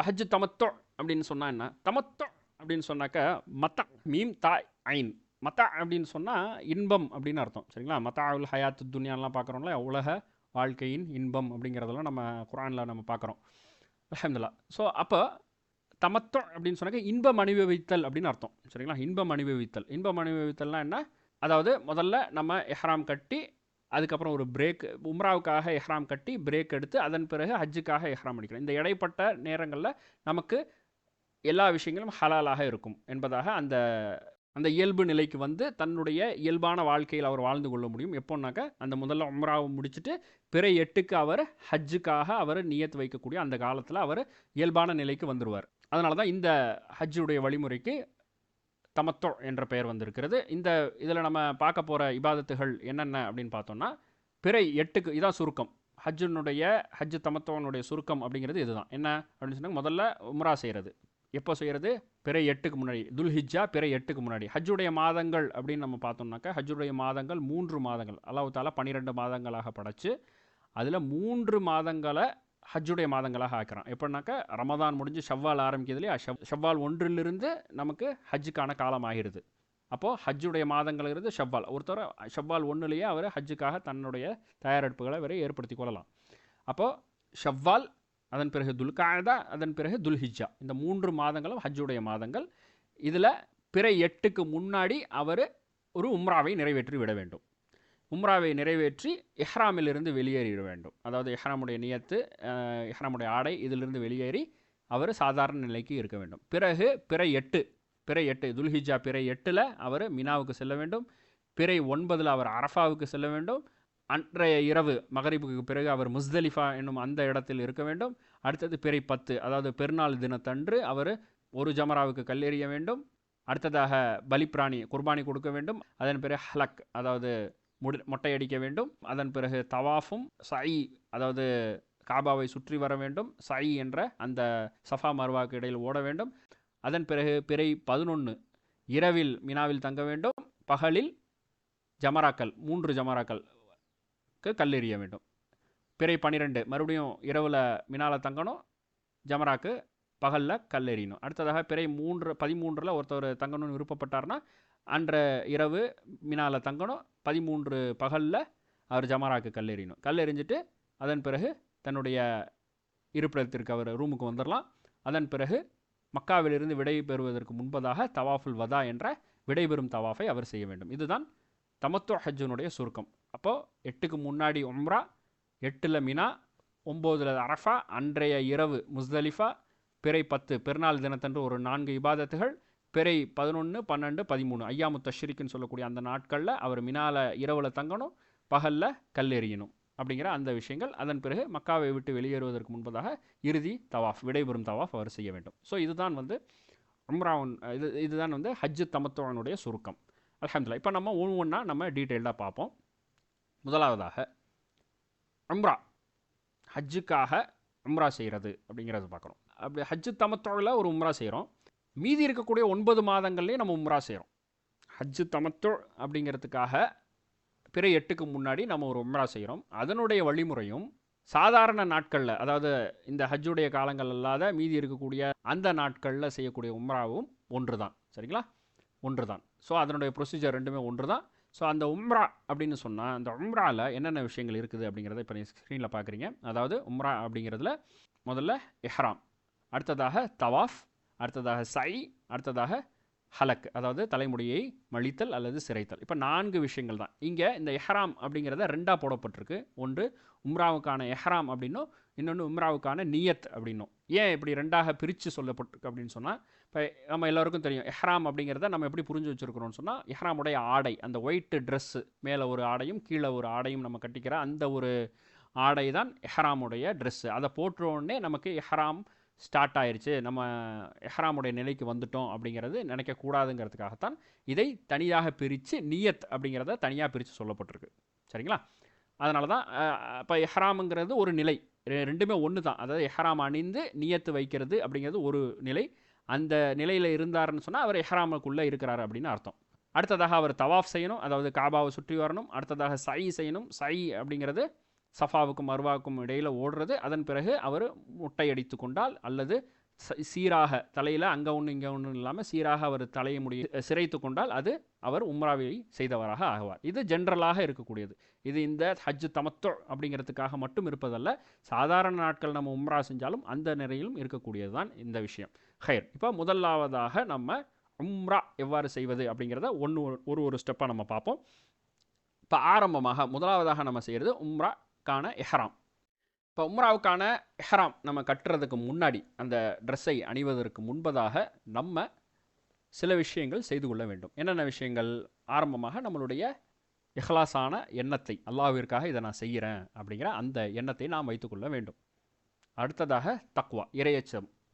ஹஜ்ஜு தமத்தோ அப்படின்னு சொன்னால் என்ன? தமத்தோ அப்படின்னு சொன்னாக்கா மத்தா, மீம் தாய் ஐன். மத்தா அப்படின்னு சொன்னால் இன்பம் அப்படின்னு அர்த்தம். சரிங்களா? மத்தாவுல் ஹயாத்து துன்யான்லாம் பார்க்குறோம்ல, உலக வாழ்க்கையின் இன்பம் அப்படிங்கிறதெல்லாம் நம்ம குரானில் நம்ம பார்க்குறோம். அல்ஹம்துலில்லாஹ். ஸோ அப்போ தமத்தோ அப்படின்னு சொன்னாக்க இன்பம் அனுபவித்தல் அப்படின்னு அர்த்தம். சரிங்களா? இன்பம் அனுபவித்தல். இன்பம் அனுபவித்தல்னா என்ன? அதாவது முதல்ல நம்ம எஹ்ராம் கட்டி அதுக்கப்புறம் ஒரு பிரேக், உம்ராவுக்காக எஹ்ராம் கட்டி பிரேக் எடுத்து அதன் பிறகு ஹஜ்ஜுக்காக எஹ்ராம் அடிக்கணும். இந்த இடைப்பட்ட நேரங்களில் நமக்கு எல்லா விஷயங்களும் ஹலாலாக இருக்கும் என்பதாக அந்த அந்த இயல்பு நிலைக்கு வந்து தன்னுடைய இயல்பான வாழ்க்கையில் அவர் வாழ்ந்து கொள்ள முடியும். எப்போன்னாக்க அந்த முதல்ல உம்ராவை முடிச்சுட்டு பிறை 8க்கு அவர் ஹஜ்ஜுக்காக அவர் நியத் வைக்கக்கூடிய அந்த காலத்தில் அவர் இயல்பான நிலைக்கு வந்துடுவார். அதனால தான் இந்த ஹஜ்ஜுடைய வழிமுறைக்கு தமத்தோ என்ற பெயர் வந்திருக்கிறது. இந்த இதில் நம்ம பார்க்க போகிற இபாதத்துகள் என்னென்ன அப்படின்னு பார்த்தோம்னா, பிறை 8க்கு இதான் சுருக்கம். ஹஜ்ஜு தமத்தோனுடைய சுருக்கம் அப்படிங்கிறது இதுதான். என்ன அப்படின்னு சொன்னால், முதல்ல உம்ரா செய்கிறது. எப்போ செய்கிறது? பிறை 8க்கு முன்னாடி, துல்ஹிஜ்ஜா பிறை 8க்கு முன்னாடி. ஹஜ்ஜுடைய மாதங்கள் அப்படின்னு நம்ம பார்த்தோம்னாக்கா, ஹஜ்ஜுடைய மாதங்கள் 3 மாதங்கள். அல்லாஹ் தஆலா 12 மாதங்களாக படைச்சு அதில் 3 மாதங்களை ஹஜ்ஜுடைய மாதங்களாக ஆக்கிறான். எப்படின்னாக்கா, ரமதான் முடிஞ்சு ஷவ்வால் ஆரம்பிக்கிறதுலேயே ஷவ்வால் 1லிருந்து நமக்கு ஹஜ்ஜுக்கான காலம் ஆகிடுது. அப்போது ஹஜ்ஜுடைய மாதங்கள்ங்கிறது ஷவ்வால். ஒருத்தர் ஷவ்வால் 1லேயே அவர் ஹஜ்ஜுக்காக தன்னுடைய தயாரெடுப்புகளை அவரை ஏற்படுத்தி கொள்ளலாம். அப்போது ஷவ்வால், அதன் பிறகு துல்காதா, அதன் பிறகு துல்ஹிஜ்ஜா. இந்த 3 மாதங்களும் ஹஜ்ஜுடைய மாதங்கள். இதில் பிறை 8க்கு முன்னாடி அவர் ஒரு உம்ராவை நிறைவேற்றி விட வேண்டும். உம்ராவை நிறைவேற்றி இஹ்ராமிலிருந்து வெளியேறிட வேண்டும். அதாவது இஹ்ராமுடைய நியத்து, இஹ்ராமுடைய ஆடை இதிலிருந்து வெளியேறி அவர் சாதாரண நிலைக்கு இருக்க வேண்டும். பிறகு பிறை 8 துல்ஹிஜ்ஜா பிறை 8ல் அவர் மினாவுக்கு செல்ல வேண்டும். பிறை 9ல் அவர் அரஃபாவுக்கு செல்ல வேண்டும். அன்றைய இரவு மகரிபுக்கு பிறகு அவர் முஸ்தலிஃபா என்னும் அந்த இடத்தில் இருக்க வேண்டும். அடுத்தது பிறை 10, அதாவது பெருநாள் தினத்தன்று அவர் ஒரு ஜமராவுக்கு கல்லெறிய வேண்டும். அடுத்ததாக பலிப்பிராணி குர்பானி கொடுக்க வேண்டும். அதன் பிறகு ஹலக், அதாவது மொட்டையடிக்க வேண்டும். அதன் பிறகு தவாஃபும் சை, அதாவது காபாவை சுற்றி வர வேண்டும். சை என்ற அந்த சஃபா மர்வாக்கு இடையில் ஓட வேண்டும். அதன் பிறகு பிறை 11 இரவில் மினாவில் தங்க வேண்டும். பகலில் ஜமராக்கள் 3 ஜமராக்களுக்கு கல்லெறிய வேண்டும். பிறை 12 மறுபடியும் இரவில் மினாவில் தங்கணும், ஜமராக்கு பகலில் கல்லெறியணும். அடுத்ததாக பிறை 13 ஒருத்தர் தங்கணும்னு விருப்பப்பட்டார்னா அன்ற இரவு மினாவில் தங்கணும், 13 பகலில் அவர் ஜமராக்கு கல்லெறியணும். கல்லெறிஞ்சிட்டு அதன் பிறகு தன்னுடைய இருப்பிடத்திற்கு அவர் ரூமுக்கு வந்துடலாம். அதன் பிறகு மக்காவிலிருந்து விடை பெறுவதற்கு முன்பதாக தவாஃபுல் வதா என்ற விடைபெறும் தவாஃபை அவர் செய்ய வேண்டும். இதுதான் தமத்து ஹஜ்ஜுனுடைய சுருக்கம். அப்போது 8க்கு முன்னாடி உம்ரா, 8ல் மினா, 9ல் அரஃபா, அன்றைய இரவு முஸ்தலிஃபா, பிறை 10 பெருநாள் தினத்தன்று ஒரு 4 இபாதத்துகள், பிறை 11, 12, 13 ஐயாமு தஷ்ரிக்குன்னு சொல்லக்கூடிய அந்த நாட்களில் அவர் மினால இரவில் தங்கணும், பகலில் கல்லெறியணும் அப்படிங்கிற அந்த விஷயங்கள். அதன் பிறகு மக்காவை விட்டு வெளியேறுவதற்கு முன்பதாக இறுதி தவாஃப், விடைபெறும் தவாஃப் அவர் செய்ய வேண்டும். ஸோ இதுதான் வந்து உம்ராவுன், இதுதான் வந்து ஹஜ்ஜு தமத்துவனுடைய சுருக்கம். அல்ஹம்துலில்லாஹ். இப்போ நம்ம ஒவ்வொன்றா நம்ம டீட்டெயில்டாக பார்ப்போம். முதலாவதாக உம்ரா, ஹஜ்ஜுக்காக உம்ரா செய்கிறது அப்படிங்கிறது பார்க்குறோம். அப்படி ஹஜ்ஜு தமத்துவில் ஒரு உம்ரா செய்கிறோம். மீதி இருக்கக்கூடிய 9 மாதங்கள்லேயும் நம்ம உம்ரா செய்கிறோம். ஹஜ்ஜு தமத்து அப்படிங்கிறதுக்காக பிறை 8க்கு முன்னாடி நம்ம ஒரு உம்ரா செய்கிறோம். அதனுடைய வழிமுறையும் சாதாரண நாட்களில், அதாவது இந்த ஹஜ்ஜுடைய காலங்கள் அல்லாத மீதி இருக்கக்கூடிய அந்த நாட்களில் செய்யக்கூடிய உம்ராவும் ஒன்று தான். சரிங்களா? ஒன்று தான். ஸோ அதனுடைய ப்ரொசீஜர் ரெண்டுமே ஒன்று தான். ஸோ அந்த உம்ரா அப்படின்னு சொன்னால், அந்த உம்ராவில் என்னென்ன விஷயங்கள் இருக்குது அப்படிங்கிறத இப்போ நீங்கள் ஸ்க்ரீனில் பார்க்குறீங்க. அதாவது உம்ரா அப்படிங்கிறதுல முதல்ல இஹ்ராம், அடுத்ததாக தவாஃப், அடுத்ததாக சை, அடுத்ததாக ஹலக், அதாவது தலைமுடியை மழித்தல் அல்லது சிரைத்தல். இப்போ 4 விஷயங்கள் தான். இங்கே இந்த எஹ்ராம் அப்படிங்கிறத 2ஆக போடப்பட்டிருக்கு. ஒன்று உம்ராவுக்கான எஹ்ராம் அப்படின்னும், இன்னொன்று உம்ராவுக்கான நியத் அப்படின்னும். ஏன் இப்படி 2ஆக பிரித்து சொல்லப்பட்டிருக்கு அப்படின்னு சொன்னால், இப்போ நம்ம எல்லோருக்கும் தெரியும் எஹ்ராம் அப்படிங்கிறத நம்ம எப்படி புரிஞ்சு வச்சுருக்கிறோம்னு சொன்னால், எஹ்ராமுடைய ஆடை, அந்த ஒயிட் ட்ரெஸ்ஸு, மேலே ஒரு ஆடையும் கீழே ஒரு ஆடையும் நம்ம கட்டிக்கிற அந்த ஒரு ஆடை தான் எஹ்ராமுடைய ட்ரெஸ்ஸு. அதை போட்டுறோடனே நமக்கு எஹ்ராம் ஸ்டார்ட் ஆயிடுச்சு, நம்ம எஹ்ராமுடைய நிலைக்கு வந்துட்டோம் அப்படிங்கிறது நினைக்கக்கூடாதுங்கிறதுக்காகத்தான் இதை தனியாக பிரித்து நியத் அப்படிங்கிறத தனியாக பிரித்து சொல்லப்பட்டிருக்கு. சரிங்களா? அதனால தான் இப்போ எஹ்ராமுங்கிறது ஒரு நிலை, ரெண்டுமே ஒன்று தான். அதாவது எஹ்ராம் அணிந்து நியத்து வைக்கிறது அப்படிங்கிறது ஒரு நிலை. அந்த நிலையில் இருந்தாருன்னு சொன்னால் அவர் எஹ்ராமுக்குள்ளே இருக்கிறாரு அப்படின்னு அர்த்தம். அடுத்ததாக அவர் தவாஃப் செய்யணும், அதாவது காபாவை சுற்றி வரணும். அடுத்ததாக சை செய்யணும். சை அப்படிங்கிறது சஃபாவுக்கும் மர்வாவுக்கும் இடையில் ஓடுறது. அதன் பிறகு அவர் முட்டையடித்து கொண்டால் அல்லது சீராக தலையில் அங்கே ஒன்று இங்கே ஒன்று இல்லாமல் சீராக அவர் தலையை முடிய சிரைத்து கொண்டால் அது அவர் உம்ராவை செய்தவராக ஆகுவார். இது ஜென்ரலாக இருக்கக்கூடியது. இது இந்த ஹஜ் தமத்து அப்படிங்கிறதுக்காக மட்டும் இருப்பதல்ல, சாதாரண நாட்கள் நம்ம உம்ரா செஞ்சாலும் அந்த நிறையிலும் இருக்கக்கூடியது தான் இந்த விஷயம். ஹைர், இப்போ முதலாவதாக நம்ம உம்ரா எவ்வாறு செய்வது அப்படிங்கிறத ஒரு ஸ்டெப்பாக நம்ம பார்ப்போம். இப்போ ஆரம்பமாக முதலாவதாக நம்ம செய்கிறது உம்ராக்கான எஹ்ராம். இப்போ உம்ராவுக்கான எஹ்ராம் நம்ம கட்டுறதுக்கு முன்னாடி, அந்த ட்ரெஸ்ஸை அணிவதற்கு முன்பதாக நம்ம சில விஷயங்கள் செய்து கொள்ள வேண்டும். என்னென்ன விஷயங்கள்? ஆரம்பமாக நம்மளுடைய இஹ்லாஸான எண்ணத்தை, அல்லாஹ்விற்காக இதை நான் செய்கிறேன் அப்படிங்கிற அந்த எண்ணத்தை நாம் வைத்துக்கொள்ள வேண்டும். அடுத்ததாக தக்வா,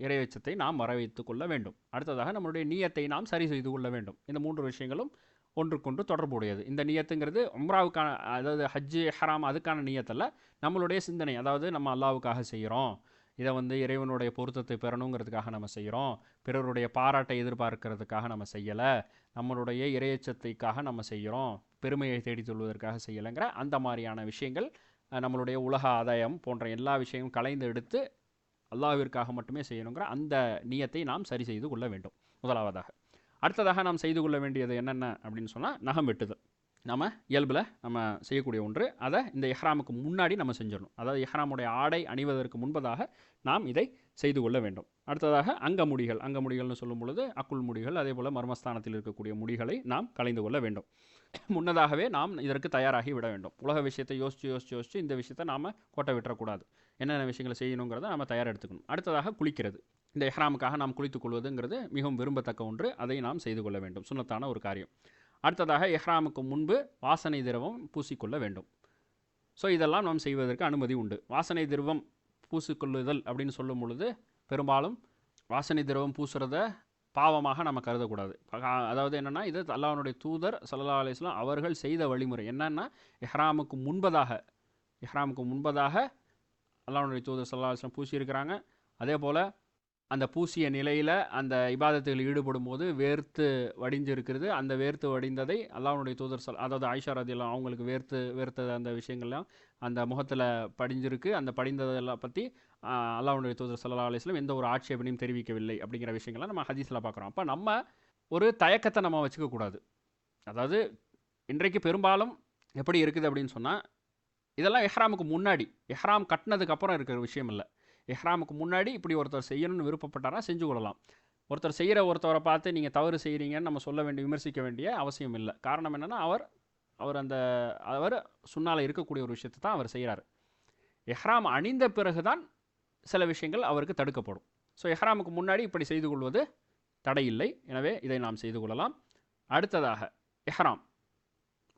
இறையச்சத்தை நாம் வர வைத்துக் கொள்ள வேண்டும். அடுத்ததாக நம்மளுடைய நியத்தை நாம் சரி செய்து கொள்ள வேண்டும். இந்த 3 விஷயங்களும் ஒன்றுக்கொன்று தொடர்புடையது. இந்த நியத்துங்கிறது உம்ராவுக்கான, அதாவது ஹஜ்ஜு ஹராம் அதுக்கான நியத்தல்ல, நம்மளுடைய சிந்தனை. அதாவது நம்ம அல்லாஹ்வுக்காக செய்கிறோம், இதை இறைவனுடைய பொருத்தத்தை பெறணுங்கிறதுக்காக நம்ம செய்கிறோம், பிறருடைய பாராட்டை எதிர்பார்க்கறதுக்காக நம்ம செய்யலை, நம்மளுடைய இறையச்சத்தைக்காக நம்ம செய்கிறோம், பெருமையை தேடித் கொள்வதற்காக செய்யலைங்கிற அந்த மாதிரியான விஷயங்கள், நம்மளுடைய உலக ஆதாயம் போன்ற எல்லா விஷயங்களும் கலைந்து எடுத்து அல்லாஹ்விற்காக மட்டுமே செய்யணுங்கிற அந்த நியத்தை நாம் சரி செய்து கொள்ள வேண்டும் முதலாவதாக. அடுத்ததாக நாம் செய்து கொள்ள வேண்டியது என்னென்ன அப்படின்னு சொன்னால், நகம் வெட்டுதல். நம்ம இயல்பில் நம்ம செய்யக்கூடிய ஒன்று. அதை இந்த இஹ்ராமுக்கு முன்னாடி நம்ம செஞ்சிடணும். அதாவது இஹ்ராமுடைய ஆடை அணிவதற்கு முன்பதாக நாம் இதை செய்து கொள்ள வேண்டும். அடுத்ததாக அங்கமுடிகள்னு சொல்லும் பொழுது அக்குள் முடிகள், அதே போல் மர்மஸ்தானத்தில் இருக்கக்கூடிய முடிகளை நாம் கலைந்து கொள்ள வேண்டும். முன்னதாகவே நாம் இதற்கு தயாராகி விட வேண்டும். உலக விஷயத்தை யோசித்து இந்த விஷயத்தை நாம் கோட்டை விட்டுறக்கூடாது. என்னென்ன விஷயங்களை செய்யணுங்கிறத நம்ம தயார் எடுத்துக்கணும். அடுத்ததாக குளிக்கிறது. இந்த இஹ்ராமுக்காக நாம் குளித்துக் கொள்வதுங்கிறது மிகவும் விரும்பத்தக்க ஒன்று. அதை நாம் செய்து கொள்ள வேண்டும், சுன்னத்தான ஒரு காரியம். அடுத்ததாக இஹ்ராமுக்கு முன்பு வாசனை திரவம் பூசிக்கொள்ள வேண்டும். ஸோ இதெல்லாம் நாம் செய்வதற்கு அனுமதி உண்டு. வாசனை திரவம் பூசிக்கொள்ளுதல் அப்படின்னு சொல்லும் பொழுது பெரும்பாலும் வாசனை திரவம் பூசுறத பாவமாக நம்ம கருதக்கூடாது. அதாவது என்னென்னா, இது அல்லாஹ்வுடைய தூதர் ஸல்லல்லாஹு அலைஹி வஸல்லம் அவர்கள் செய்த வழிமுறை. என்னென்னா, இஹ்ராமுக்கு முன்பதாக அல்லாஹ்வுடைய தூதர் ஸல்லல்லாஹு அலைஹி வஸல்லம் பூசியிருக்கிறாங்க. அதே போல் அந்த பூசிய நிலையில் அந்த இபாதத்தில் ஈடுபடும் போது வேர்த்து வடிஞ்சு இருக்கிறது. அந்த வேர்த்து வடிந்ததை அல்லாஹ்வுடைய தூதர் அதாவது ஆயிஷா ரதியல்லாஹு அவங்களுக்கு வேர்த்த அந்த விஷயங்கள்லாம் அந்த முகத்தில் படிஞ்சிருக்கு. அந்த படிந்ததெல்லாம் பற்றி அல்லாஹ்வுடைய தூதர் ஸல்லல்லாஹு அலைஹி வஸல்லம் எந்த ஒரு ஆட்சேபனையும் தெரிவிக்கவில்லை அப்படிங்கிற விஷயங்கள்லாம் நம்ம ஹதீஸில் பார்க்குறோம். அப்போ நம்ம ஒரு தயக்கத்தை நம்ம வச்சுக்கக்கூடாது. அதாவது இன்றைக்கு பெரும்பாலும் எப்படி இருக்குது அப்படின்னு சொன்னால், இதெல்லாம் இஹ்ராமுக்கு முன்னாடி, இஹ்ராம் கட்டினதுக்கப்புறம் இருக்கிற விஷயம் இல்லை. இஹ்ராமுக்கு முன்னாடி இப்படி ஒருத்தர் செய்யணும்னு விருப்பப்பட்டாரா செஞ்சு கொள்ளலாம். ஒருத்தரை பார்த்து நீங்கள் தவறு செய்கிறீங்கன்னு நம்ம விமர்சிக்க வேண்டிய அவசியம் இல்லை. காரணம் என்னென்னா, அவர் சுன்னால இருக்கக்கூடிய ஒரு விஷயத்தை தான் அவர் செய்கிறார். இஹ்ராம் அணிந்த பிறகு தான் சில விஷயங்கள் அவருக்கு தடுக்கப்படும். ஸோ இஹ்ராமுக்கு முன்னாடி இப்படி செய்து கொள்வது தடையில்லை. எனவே இதை நாம் செய்து கொள்ளலாம். அடுத்ததாக இஹ்ராம்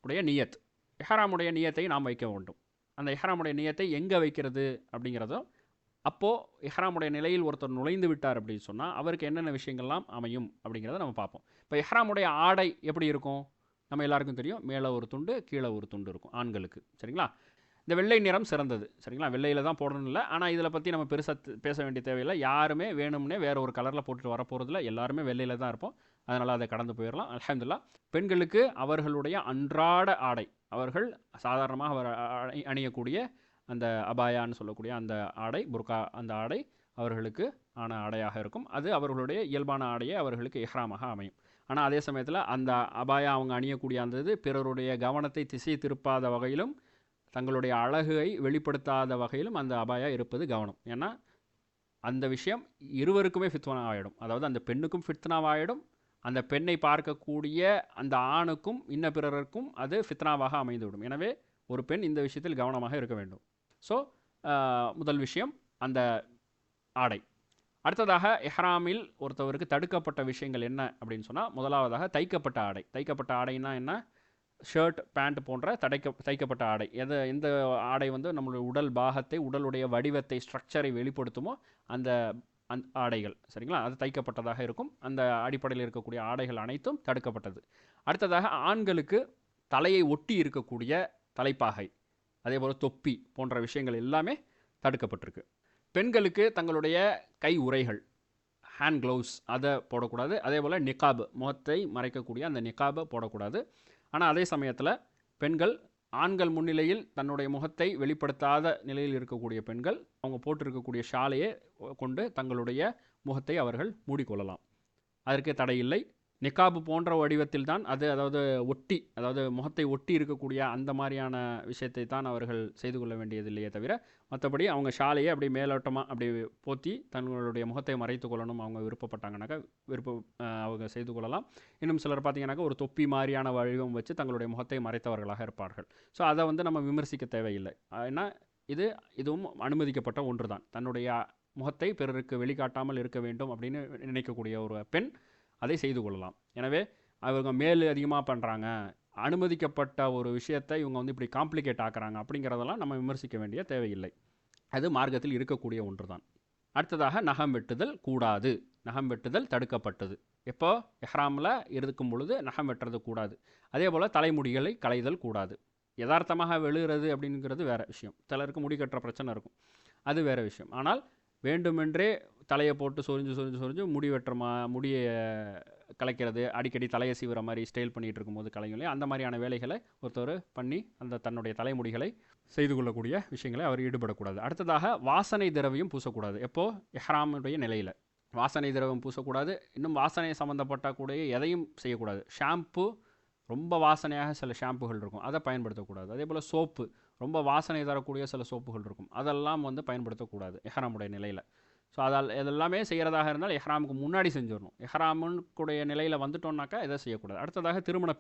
உடைய நியத். இஹ்ராமுடைய நியத்தை நாம் வைக்க வேண்டும். அந்த இஹ்ராமுடைய நியத்தை எங்கே வைக்கிறது அப்படிங்கிறதும், அப்போது இஹ்ராமுடைய நிலையில் ஒருத்தர் நுழைந்து விட்டார் அப்படின்னு சொன்னால் அவருக்கு என்னென்ன விஷயங்கள்லாம் அமையும் அப்படிங்கிறத நம்ம பார்ப்போம். இப்போ இஹ்ராமுடைய ஆடை எப்படி இருக்கும்? நம்ம எல்லாருக்கும் தெரியும், மேலே ஒரு துண்டு கீழே ஒரு துண்டு இருக்கும் ஆண்களுக்கு. சரிங்களா? இந்த வெள்ளை நிறம் சிறந்தது. சரிங்களா? வெள்ளையில் தான் போடணும் இல்லை. ஆனால் இதில் பற்றி நம்ம பெருசாக பேச வேண்டிய தேவையில்லை. யாருமே வேணும்னே வேறு ஒரு கலரில் போட்டுட்டு வரப்போகிறதில்ல. எல்லாருமே வெள்ளையில் தான் இருப்போம். அதனால் அதை கடந்து போயிடலாம். அல்ஹம்துலில்லாஹ். பெண்களுக்கு அவர்களுடைய அன்றாட ஆடை, அவர்கள் சாதாரணமாக அணியக்கூடிய அந்த அபாயான்னு சொல்லக்கூடிய அந்த ஆடை, புர்கா, அந்த ஆடை அவர்களுக்கு ஆன ஆடையாக இருக்கும். அது அவர்களுடைய இயல்பான ஆடையை அவர்களுக்கு இஹ்ராமாக அமையும். ஆனால் அதே சமயத்தில் அந்த அபாயா அவங்க அணியக்கூடிய அந்த இது பிறருடைய கவனத்தை திசை திருப்பாத வகையிலும் தங்களுடைய அழகை வெளிப்படுத்தாத வகையிலும் அந்த அபாயா இருப்பது கவனம். ஏன்னா அந்த விஷயம் இருவருக்குமே ஃபித்னாவாயிடும். அதாவது அந்த பெண்ணுக்கும் ஃபித்னாவாயிடும், அந்த பெண்ணை பார்க்கக்கூடிய அந்த ஆணுக்கும் இன்ன பிறருக்கும் அது ஃபித்னாவாக அமைந்துவிடும். எனவே ஒரு பெண் இந்த விஷயத்தில் கவனமாக இருக்க வேண்டும். ஸோ முதல் விஷயம் அந்த ஆடை. அடுத்ததாக இஹ்ராமில் ஒருத்தவருக்கு தடுக்கப்பட்ட விஷயங்கள் என்ன அப்படின்னு சொன்னால், முதலாவதாக தைக்கப்பட்ட ஆடை. தைக்கப்பட்ட ஆடைன்னா என்ன? ஷர்ட், பேண்ட் போன்ற தைக்கப்பட்ட ஆடை. எந்த ஆடை நம்மளுடைய உடல் பாகத்தை, உடலுடைய வடிவத்தை, ஸ்ட்ரக்சரை வெளிப்படுத்துமோ அந்த ஆடைகள். சரிங்களா? அது தைக்கப்பட்டதாக இருக்கும். அந்த அடிப்படையில் இருக்கக்கூடிய ஆடைகள் அனைத்தும் தடுக்கப்பட்டது. அடுத்ததாக ஆண்களுக்கு தலையை ஒட்டி இருக்கக்கூடிய தலைப்பாகை, அதே போல் தொப்பி போன்ற விஷயங்கள் எல்லாமே தடுக்கப்பட்டிருக்கு. பெண்களுக்கு தங்களுடைய கை உறைகள், ஹேண்ட் க்ளவுஸ், அதை போடக்கூடாது. அதே போல் நிகாப், முகத்தை மறைக்கக்கூடிய அந்த நிகாபை போடக்கூடாது. ஆனால் அதே சமயத்தில் பெண்கள் ஆண்கள் முன்னிலையில் தன்னுடைய முகத்தை வெளிப்படுத்தாத நிலையில் இருக்கக்கூடிய பெண்கள் அவங்க போட்டிருக்கக்கூடிய ஷாலையே கொண்டு தங்களுடைய முகத்தை அவர்கள் மூடிக்கொள்ளலாம், அதற்கு தடையில்லை. நிக்காபு போன்ற வடிவத்தில் தான் அது, அதாவது ஒட்டி, அதாவது முகத்தை ஒட்டி இருக்கக்கூடிய அந்த மாதிரியான விஷயத்தை தான் அவர்கள் செய்து கொள்ள வேண்டியதில்லையே தவிர, மற்றபடி அவங்க ஷாலையை அப்படி மேலோட்டமாக அப்படி போற்றி தங்களுடைய முகத்தை மறைத்து கொள்ளணும் அவங்க விருப்பப்பட்டாங்கனாக்கா அவங்க செய்து கொள்ளலாம். இன்னும் சிலர் பார்த்தீங்கன்னாக்கா ஒரு தொப்பி மாதிரியான வடிவம் வச்சு தங்களுடைய முகத்தை மறைத்தவர்களாக இருப்பார்கள். ஸோ அதை வந்து நம்ம விமர்சிக்க தேவையில்லை. ஏன்னா இதுவும் அனுமதிக்கப்பட்ட ஒன்று தான். தன்னுடைய முகத்தை பிறருக்கு வெளிக்காட்டாமல் இருக்க வேண்டும் அப்படின்னு நினைக்கக்கூடிய ஒரு பெண் அதை செய்து கொள்ளலாம். எனவே அவங்க மேல் அதிகமாக பண்ணுறாங்க, அனுமதிக்கப்பட்ட ஒரு விஷயத்தை இவங்க வந்து இப்படி காம்ப்ளிகேட் ஆக்குறாங்க அப்படிங்கிறதெல்லாம் நம்ம விமர்சிக்க வேண்டிய தேவையில்லை. அது மார்க்கத்தில் இருக்கக்கூடிய ஒன்று தான். அடுத்ததாக நகம் வெட்டுதல் கூடாது, நகம் வெட்டுதல் தடுக்கப்பட்டது. எப்போ எஹ்ராமில் இருக்கும் பொழுது நகம் வெட்டுறது கூடாது. அதே போல் தலைமுடிகளை களைதல் கூடாது. யதார்த்தமாக வெளுகிறது அப்படிங்கிறது வேறு விஷயம், சிலருக்கு முடி கட்டுற பிரச்சனை இருக்கும், அது வேறு விஷயம். ஆனால் வேண்டுமென்றே தலையை போட்டு சொரிஞ்சு முடி வெட்டுற முடியை கலைக்கிறது, அடிக்கடி தலையை சீவுற மாதிரி ஸ்டைல் பண்ணிகிட்டு இருக்கும்போது கலைஞர்களே, அந்த மாதிரியான வேலைகளை ஒருத்தர் பண்ணி அந்த தன்னுடைய தலைமுடிகளை செய்து கொள்ளக்கூடிய விஷயங்களை அவர் ஈடுபடக்கூடாது. அடுத்ததாக வாசனை திரவியம் பூசக்கூடாது. எப்போது எஹ்ராமுடைய நிலையில் வாசனை திரவியம் பூசக்கூடாது. இன்னும் வாசனை சம்மந்தப்பட்ட கூட எதையும் செய்யக்கூடாது. ஷாம்பு, ரொம்ப வாசனையாக சில ஷாம்புகள் இருக்கும், அதை பயன்படுத்தக்கூடாது. அதே போல் சோப்பு, ரொம்ப வாசனை தரக்கூடிய சில சோப்புகள் இருக்கும், அதெல்லாம் வந்து பயன்படுத்தக்கூடாது எஹ்ராமுடைய நிலையில். ஸோ இதெல்லாமே செய்கிறதாக இருந்தால் எஹ்ராமுக்கு முன்னாடி செஞ்சிடணும். எஹ்ராமுடைய நிலையில் வந்துட்டோம்னாக்கா இதை செய்யக்கூடாது. அடுத்ததாக திருமண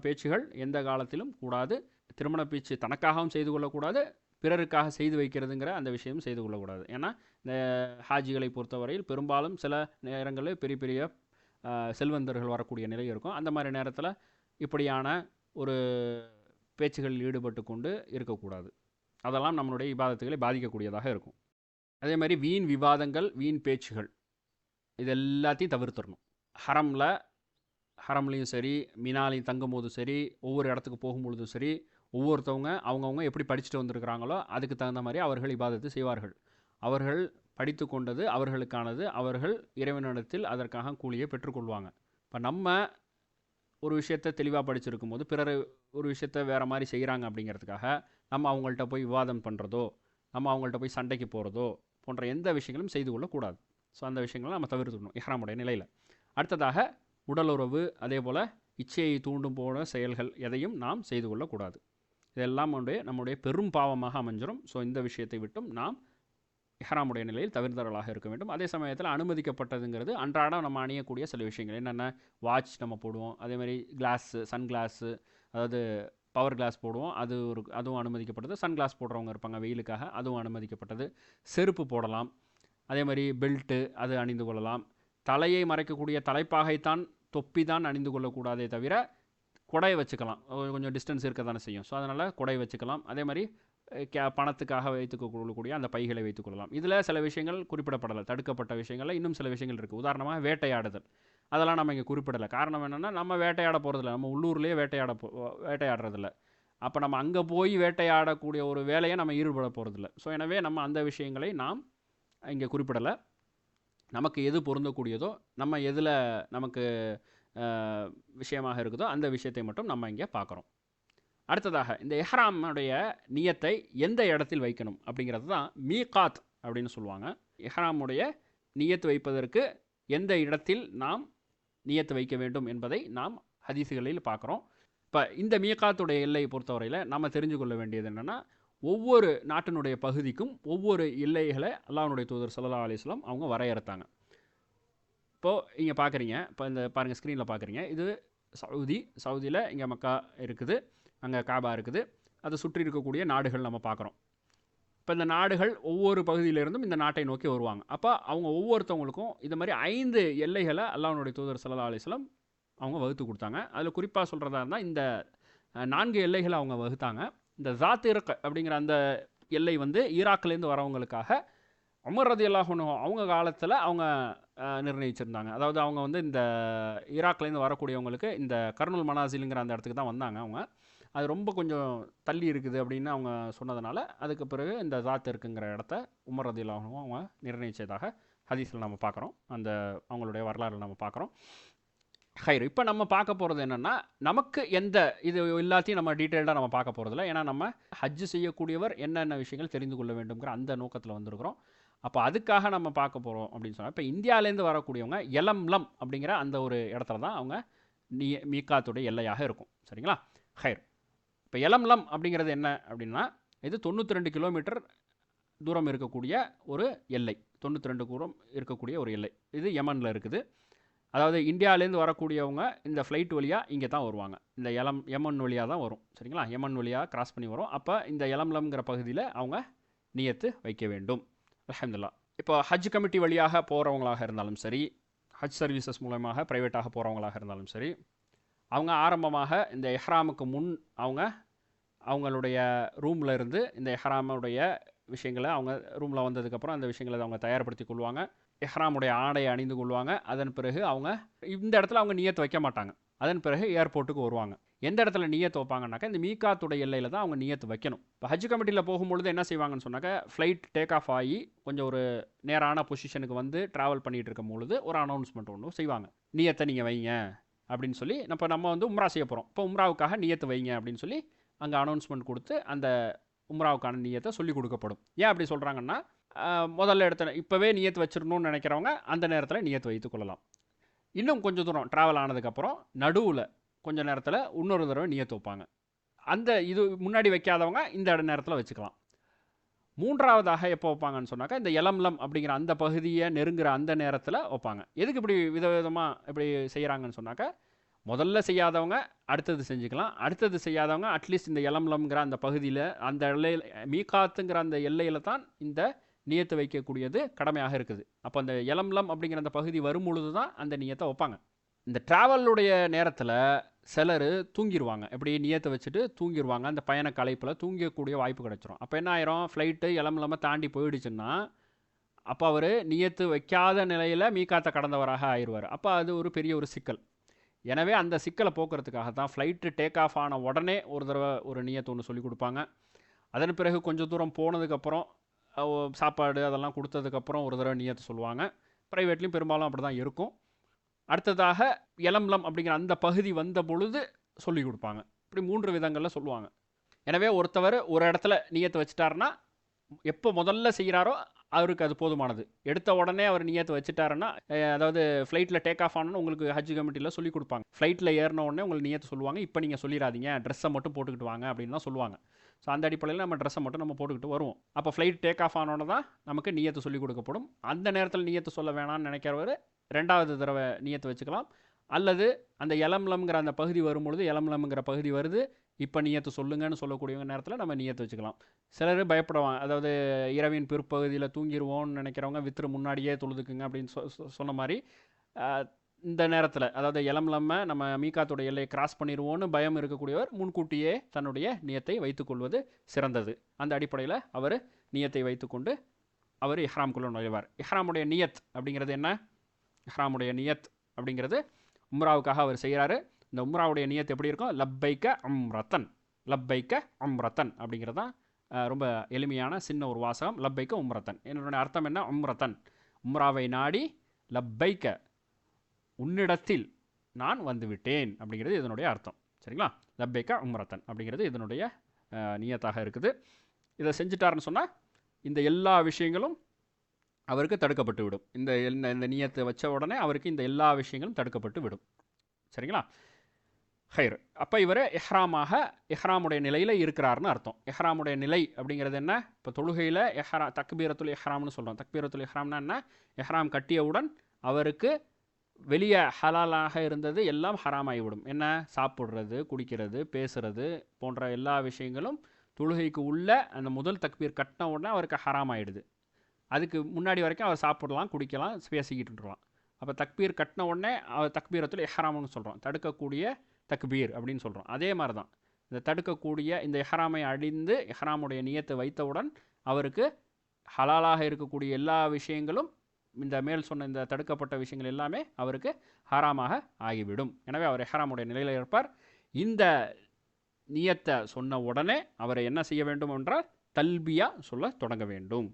பேச்சுகள் எந்த காலத்திலும் கூடாது. திருமண பேச்சு தனக்காகவும் செய்து கொள்ளக்கூடாது, பிறருக்காக செய்து வைக்கிறதுங்கிற அந்த விஷயம் செய்து கொள்ளக்கூடாது. ஏன்னா இந்த ஹாஜிகளை பொறுத்தவரையில் பெரும்பாலும் சில நேரங்களில் பெரிய பெரிய செல்வந்தர்கள் வரக்கூடிய நிலை இருக்கும். அந்த மாதிரி நேரத்தில் இப்படியான ஒரு பேச்சுகளில் ஈடுபட்டு கொண்டு இருக்கக்கூடாது. அதெல்லாம் நம்மளுடைய இபாதத்துகளை பாதிக்கக்கூடியதாக இருக்கும். அதே மாதிரி வீண் விவாதங்கள், வீண் பேச்சுகள், இது எல்லாத்தையும் தவிர்த்துடணும். ஹரம்லேயும் சரி, மினாலையும் தங்கும் போதும் சரி, ஒவ்வொரு இடத்துக்கு போகும்பொழுதும் சரி, ஒவ்வொருத்தவங்க அவங்கவுங்க எப்படி படிச்சுட்டு வந்திருக்கிறாங்களோ அதுக்கு தகுந்த மாதிரி அவர்கள் இபாதத்து செய்வார்கள். அவர்கள் படித்து கொண்டது அவர்களுக்கானது, அவர்கள் இறைவனிடத்தில் அதற்காக கூலியை பெற்றுக்கொள்வாங்க. இப்போ நம்ம ஒரு விஷயத்தை தெளிவாக படிச்சிருக்கும் போது பிறர் ஒரு விஷயத்தை வேறு மாதிரி செய்கிறாங்க அப்படிங்கிறதுக்காக நம்ம அவங்கள்ட்ட போய் விவாதம் பண்ணுறதோ, நம்ம அவங்கள்ட்ட போய் சண்டைக்கு போகிறதோ போன்ற எந்த விஷயங்களும் செய்து கொள்ளக்கூடாது. ஸோ அந்த விஷயங்களை நம்ம தவிர்த்துக்கணும் இஹ்ராமுடைய நிலையில். அடுத்ததாக உடலுறவு, அதே போல் இச்சையை தூண்டும் போன செயல்கள் எதையும் நாம் செய்து கொள்ளக்கூடாது. இதெல்லாம் நம்முடைய பெரும் பாவமாக அமைஞ்சிடும். ஸோ இந்த விஷயத்தை விட்டும் நாம் இஹ்ராமுடைய நிலையில் தவிர்த்தவர்களாக இருக்க வேண்டும். அதே சமயத்தில் அனுமதிக்கப்பட்டதுங்கிறது அன்றாடம் நம்ம அணியக்கூடிய சில விஷயங்கள் என்னென்ன, வாட்ச் நம்ம போடுவோம், அதேமாதிரி கிளாஸு, சன் கிளாஸு, அதாவது பவர் கிளாஸ் போடுவோம், அதுவும் அனுமதிக்கப்பட்டது. சன் கிளாஸ் போடுறவங்க இருப்பாங்க வெயிலுக்காக, அதுவும் அனுமதிக்கப்பட்டது. செருப்பு போடலாம், அதே மாதிரி பெல்ட்டு அது அணிந்து கொள்ளலாம். தலையை மறைக்கக்கூடிய தலைப்பாகைத்தான், தொப்பி தான் அணிந்து கொள்ளக்கூடாதே தவிர கொடை வச்சுக்கலாம், கொஞ்சம் டிஸ்டன்ஸ் இருக்க தானே செய்யும். ஸோ அதனால் கொடை வச்சுக்கலாம். அதே மாதிரி பணத்துக்காக வைத்துக்கொள்ளக்கூடிய அந்த பைகளை வைத்துக்கொள்ளலாம். இதில் சில விஷயங்கள் குறிப்பிடப்படலை, தடுக்கப்பட்ட விஷயங்களில் இன்னும் சில விஷயங்கள் இருக்குது. உதாரணமாக வேட்டையாடுதல், அதெல்லாம் நம்ம இங்கே குறிப்பிடலை. காரணம் என்னென்னா நம்ம வேட்டையாட போகிறதில்ல, நம்ம உள்ளூர்லேயே வேட்டையாடுறதில்ல. அப்போ நம்ம அங்கே போய் வேட்டையாடக்கூடிய ஒரு வேலையை நம்ம ஈடுபட போகிறதில்ல. ஸோ எனவே நம்ம அந்த விஷயங்களை நாம் இங்கே குறிப்பிடலை. நமக்கு எது பொருந்தக்கூடியதோ, நம்ம எதில் நமக்கு விஷயமாக இருக்குதோ அந்த விஷயத்தை மட்டும் நம்ம இங்கே பார்க்குறோம். அடுத்ததாக இந்த எஹ்ராமுடைய நியத்தை எந்த இடத்தில் வைக்கணும் அப்படிங்கிறது தான் மீகாத் அப்படின்னு சொல்லுவாங்க. எஹ்ராமுடைய நியத்து வைப்பதற்கு எந்த இடத்தில் நாம் நியத்து வைக்க வேண்டும் என்பதை நாம் ஹதீஸுகளில் பார்க்குறோம். இப்போ இந்த மீகாத்துடைய எல்லையை பொறுத்தவரையில் நம்ம தெரிஞ்சு கொள்ள வேண்டியது என்னென்னா, ஒவ்வொரு நாட்டினுடைய பகுதிக்கும் ஒவ்வொரு எல்லைகளை அல்லாஹ்வுடைய தூதர் ஸல்லல்லாஹு அலைஹி வஸல்லம் அவங்க வரையறுத்தாங்க. இப்போது இங்கே பார்க்குறீங்க, இப்போ இந்த பாருங்கள் ஸ்க்ரீனில் பார்க்குறீங்க, இது சவுதியில் இங்கே மக்கா இருக்குது, அங்கே காபா இருக்குது, அதை சுற்றி இருக்கக்கூடிய நாடுகள் நம்ம பார்க்குறோம். இப்போ இந்த நாடுகள் ஒவ்வொரு பகுதியிலிருந்தும் இந்த நாட்டை நோக்கி வருவாங்க. அப்போ அவங்க ஒவ்வொருத்தவங்களுக்கும் இந்த மாதிரி 5 எல்லைகளை அல்லாஹ்வுடைய தூதர் ஸல்லல்லாஹு அலைஹி வஸல்லம் அவங்க வகுத்து கொடுத்தாங்க. அதில் குறிப்பாக சொல்கிறதா இருந்தால் இந்த 4 எல்லைகளை அவங்க வகுத்தாங்க. இந்த ஜாத் இர்க் அப்படிங்கிற அந்த எல்லை வந்து ஈராக்லேருந்து வரவங்களுக்காக உமர் ரலியல்லாஹு அன்ஹு அவங்க காலத்தில் அவங்க நிர்ணயிச்சிருந்தாங்க. அதாவது அவங்க வந்து இந்த ஈராக்லேருந்து வரக்கூடியவங்களுக்கு இந்த கர்னுல் மனாசிலுங்கிற அந்த இடத்துக்கு தான் வந்தாங்க அவங்க. அது ரொம்ப கொஞ்சம் தள்ளி இருக்குது அப்படின்னு அவங்க சொன்னதுனால அதுக்கு பிறகு இந்த ஜாத் இருக்குங்கிற இடத்த உமர் ரலியல்லாஹு அன்ஹு அவங்க நிர்ணயித்ததாக ஹதீஸில் நம்ம பார்க்குறோம், அந்த அவங்களுடைய வரலாறு நம்ம பார்க்குறோம். ஹைர், இப்போ நம்ம பார்க்க போகிறது என்னென்னா, நமக்கு இது எல்லாத்தையும் நம்ம டீட்டெயில்டாக நம்ம பார்க்க போகிறதில்ல. ஏன்னா நம்ம ஹஜ்ஜு செய்யக்கூடியவர் என்னென்ன விஷயங்கள் தெரிந்து கொள்ள வேண்டும்ங்கிற அந்த நோக்கத்தில் வந்திருக்கிறோம். அப்போ அதுக்காக நம்ம பார்க்க போகிறோம் அப்படின்னு சொன்னால், இப்போ இந்தியாவிலேருந்து வரக்கூடியவங்க யலம்லம் அப்படிங்கிற அந்த ஒரு இடத்துல தான் அவங்க மீகாத்துடைய எல்லையாக இருக்கும். சரிங்களா? ஹைர். இப்போ யலம்லம் அப்படிங்கிறது என்ன அப்படின்னா, இது 92 கிலோமீட்டர் தூரம் இருக்கக்கூடிய ஒரு எல்லை. 92 தூரம் இருக்கக்கூடிய ஒரு எல்லை. இது யமனில் இருக்குது. அதாவது இந்தியாவிலேருந்து வரக்கூடியவங்க இந்த ஃப்ளைட் வழியாக இங்கே தான் வருவாங்க. இந்த யமன் வழியாக தான் வரும். சரிங்களா? யமன் வழியாக கிராஸ் பண்ணி வரும். அப்போ இந்த யலம்லம்ங்கிற பகுதியில் அவங்க நியத்து வைக்க வேண்டும். அல்ஹம்துலில்லாஹ். இப்போ ஹஜ் கமிட்டி வழியாக போகிறவங்களாக இருந்தாலும் சரி, ஹஜ் சர்வீசஸ் மூலமாக ப்ரைவேட்டாக போகிறவங்களாக இருந்தாலும் சரி, அவங்க ஆரம்பமாக இந்த எஹ்ராமுக்கு முன் அவங்களுடைய ரூமில் இருந்து இந்த எஹ்ராமுடைய விஷயங்களை அவங்க ரூமில் வந்ததுக்கப்புறம் அந்த விஷயங்களை அவங்க தயார்படுத்தி கொள்வாங்க. எஹ்ராமுடைய ஆடையை அணிந்து கொள்வாங்க. அதன் பிறகு அவங்க இந்த இடத்துல அவங்க நியத்து வைக்க மாட்டாங்க. அதன் பிறகு ஏர்போர்ட்டுக்கு வருவாங்க. எந்த இடத்துல நியத்து வைப்பாங்கன்னாக்கா, இந்த மீகாத்துடைய எல்லையில் தான் அவங்க நியத்து வைக்கணும். இப்போ ஹஜ் கமிட்டியில் போகும்பொழுது என்ன செய்வாங்கன்னு சொன்னாக்கா, ஃப்ளைட் டேக் ஆஃப் ஆகி கொஞ்சம் ஒரு நேரான பொசிஷனுக்கு வந்து ட்ராவல் பண்ணிகிட்டு இருக்கும் பொழுது ஒரு அனௌன்ஸ்மெண்ட் ஒன்று செய்வாங்க. நியத்தை நீங்கள் வைங்க அப்படின்னு சொல்லி, நம்ம வந்து உம்ரா செய்ய போகிறோம், இப்போ உம்ராவுக்காக நியத்து வைங்க அப்படின்னு சொல்லி அங்கே அனௌன்ஸ்மெண்ட் கொடுத்து அந்த உம்ராவுக்கான நியத்தை சொல்லிக் கொடுக்கப்படும். ஏன் அப்படி சொல்கிறாங்கன்னா, முதல்ல இடத்துல இப்போவே நியத்து வச்சிடணும்னு நினைக்கிறவங்க அந்த நேரத்தில் நியத்து வைத்து கொள்ளலாம். இன்னும் கொஞ்சம் தூரம் ட்ராவல் ஆனதுக்கப்புறம் நடுவில் கொஞ்சம் நேரத்தில் இன்னொரு தடவை நியத்து வைப்பாங்க. அந்த இது முன்னாடி வைக்காதவங்க இந்த நேரத்தில் வச்சுக்கலாம். மூன்றாவதாக எப்போ வைப்பாங்கன்னு சொன்னாக்கா, இந்த யலம்லம் அப்படிங்கிற அந்த பகுதியை நெருங்குற அந்த நேரத்தில் வைப்பாங்க. எதுக்கு இப்படி விதவிதமாக இப்படி செய்கிறாங்கன்னு சொன்னாக்கா, முதல்ல செய்யாதவங்க அடுத்தது செஞ்சுக்கலாம். அடுத்தது செய்யாதவங்க அட்லீஸ்ட் இந்த யலம்லம்ங்கிற அந்த பகுதியில், அந்த எல்லையில், மீகாத்துங்கிற அந்த எல்லையில் தான் இந்த நியத்து வைக்கக்கூடியது கடமையாக இருக்குது. அப்போ அந்த யலம்லம் அப்படிங்கிற அந்த பகுதி வரும் பொழுது தான் அந்த நியத்தை வைப்பாங்க. இந்த ட்ராவலுடைய நேரத்தில் சிலர் தூங்கிடுவாங்க. எப்படி நியத்தை வச்சுட்டு தூங்கிடுவாங்க. அந்த பயண களைப்பில் தூங்கக்கூடிய வாய்ப்பு கிடைச்சிரும். அப்போ என்ன ஆயிரும், ஃப்ளைட்டு யலம்லமை தாண்டி போயிடுச்சுன்னா அப்போ அவர் நியத்து வைக்காத நிலையில் மீகாத்தை கடந்தவராக ஆயிடுவார். அப்போ அது ஒரு பெரிய ஒரு சிக்கல். எனவே அந்த சிக்கலை போக்குறதுக்காக தான் ஃப்ளைட்டு டேக் ஆஃப் ஆன உடனே ஒரு தடவை ஒரு நியத்து ஒன்று சொல்லி கொடுப்பாங்க. அதன் பிறகு கொஞ்சம் தூரம் போனதுக்கப்புறம் சாப்பாடு அதெல்லாம் கொடுத்ததுக்கப்புறம் ஒரு தடவை நியத்து சொல்லுவாங்க. ப்ரைவேட்லேயும் பெரும்பாலும் அப்படி தான் இருக்கும். அடுத்ததாக யலம்லம் அப்படிங்கிற அந்த பகுதி வந்த பொழுது சொல்லி கொடுப்பாங்க. இப்படி 3 விதங்களில் சொல்லுவாங்க. எனவே ஒருத்தவர் ஒரு இடத்துல நியத்து வச்சுட்டாருன்னா, எப்போ முதல்ல செய்கிறாரோ அவருக்கு அது போதுமானது. எடுத்த உடனே அவர் நியத்து வச்சுட்டாருன்னா, அதாவது ஃப்ளைட்டில் டேக் ஆஃப் ஆனோன்னு உங்களுக்கு ஹஜ் கமிட்டியில் சொல்லி கொடுப்பாங்க. ஃப்ளைட்டில் ஏறின உடனே உங்களுக்கு நியத்து சொல்லுவாங்க. இப்போ நீங்கள் சொல்லிடாதீங்க, ட்ரெஸ்ஸை மட்டும் போட்டுக்கிட்டு வாங்க அப்படின்லாம் சொல்லுவாங்க. ஸோ அந்த அடிப்படையில் நம்ம ட்ரெஸ்ஸை மட்டும் நம்ம போட்டுக்கிட்டு வருவோம். அப்போ ஃப்ளைட் டேக் ஆஃப் ஆனோன்னு தான் நமக்கு நியத்து சொல்லிக் கொடுக்கப்படும். அந்த நேரத்தில் நியத்து சொல்ல வேணாம்னு நினைக்கிறவர் 2வது தடவை நியத்து வச்சுக்கலாம். அல்லது அந்த யலம்லம்ங்கிற அந்த பகுதி வரும்பொழுது, யலம்லம்ங்கிற பகுதி வருது, இப்போ நியத்து சொல்லுங்கன்னு சொல்லக்கூடிய நேரத்தில் நம்ம நியத்து வச்சுக்கலாம். சிலர் பயப்படுவாங்க. அதாவது இரவின் பிற்பகுதியில் தூங்கிடுவோம்னு நினைக்கிறவங்க வித்திரு முன்னாடியே தொழுதுக்குங்க அப்படின்னு சொன்ன மாதிரி, இந்த நேரத்தில் அதாவது யலம்லம்மை நம்ம மீகாத்தோட எல்லையை கிராஸ் பண்ணிடுவோன்னு பயம் இருக்கக்கூடியவர் முன்கூட்டியே தன்னுடைய நியத்தை வைத்துக்கொள்வது சிறந்தது. அந்த அடிப்படையில் அவர் நியத்தை வைத்துக்கொண்டு அவர் இஹ்ராம்குள்ளே நுழைவார். இஹ்ராமுடைய நியத் அப்படிங்கிறது என்ன? இஹ்ராமுடைய நியத் அப்படிங்கிறது உம்ராவுக்காக அவர் செய்கிறாரு. இந்த உம்ராவுடைய நியத் எப்படி இருக்கும்? லப்பைக்க உம்ரத்தன், லப்பைக்க உம்ரத்தன் அப்படிங்கிறது தான் ரொம்ப எளிமையான சின்ன ஒரு வாசகம். லப்பைக்க உம்ரத்தன் என்னுடைய அர்த்தம் என்ன? உம்ரத்தன், உம்ராவை நாடி, லப்பைக்க உன்னிடத்தில் நான் வந்துவிட்டேன் அப்படிங்கிறது இதனுடைய அர்த்தம். சரிங்களா? லப்பைக்க உம்ரத்தன் அப்படிங்கிறது இதனுடைய நியத்தாக இருக்குது. இதை செஞ்சுட்டாருன்னு சொன்னால் இந்த எல்லா விஷயங்களும் அவருக்கு தடுக்கப்பட்டு விடும். இந்த நியத்தை வச்ச உடனே அவருக்கு இந்த எல்லா விஷயங்களும் தடுக்கப்பட்டு விடும். சரிங்களா? ஹைர். அப்போ இவர் இஹ்ராமுடைய நிலையில் இருக்கிறாருன்னு அர்த்தம். இஹ்ராமுடைய நிலை அப்படிங்கிறது என்ன? இப்போ தொழுகையில் தக்பீரத்துல் இஹ்ராம்னு சொல்கிறோம். தக்பீரத்துல் இஹ்ராம்னா என்ன? இஹ்ராம் கட்டியவுடன் அவருக்கு வெளியே ஹலாலாக இருந்தது எல்லாம் ஹராமாகிவிடும். என்ன? சாப்பிட்றது, குடிக்கிறது, பேசுறது போன்ற எல்லா விஷயங்களும் தொழுகைக்கு உள்ள அந்த முதல் தக்பீர் கட்டின உடனே அவருக்கு ஹராமாயிடுது. அதுக்கு முன்னாடி வரைக்கும் அவர் சாப்பிடலாம், குடிக்கலாம், பேசிக்கிட்டு இருக்கலாம். அப்போ தக்பீர் கட்டின உடனே அவர் தக்பீரத்துல் இஹ்ராம்னு சொல்கிறோம். தடுக்கக்கூடிய தக்பீர் அப்படின்னு சொல்கிறோம். அதே மாதிரி தான் இந்த தடுக்கக்கூடிய இந்த இஹ்ராமை அடிந்து இஹ்ராமுடைய நியத்தை வைத்தவுடன் அவருக்கு ஹலாலாக இருக்கக்கூடிய எல்லா விஷயங்களும், இந்த மேல் சொன்ன இந்த தடுக்கப்பட்ட விஷயங்கள் எல்லாமே அவருக்கு ஹராமாக ஆகிவிடும். எனவே அவர் இஹ்ராமுடைய நிலையில் இருப்பார். இந்த நியத்தை சொன்ன உடனே அவரை என்ன செய்ய வேண்டும் என்றால் தல்பியா சொல்ல தொடங்க வேண்டும்.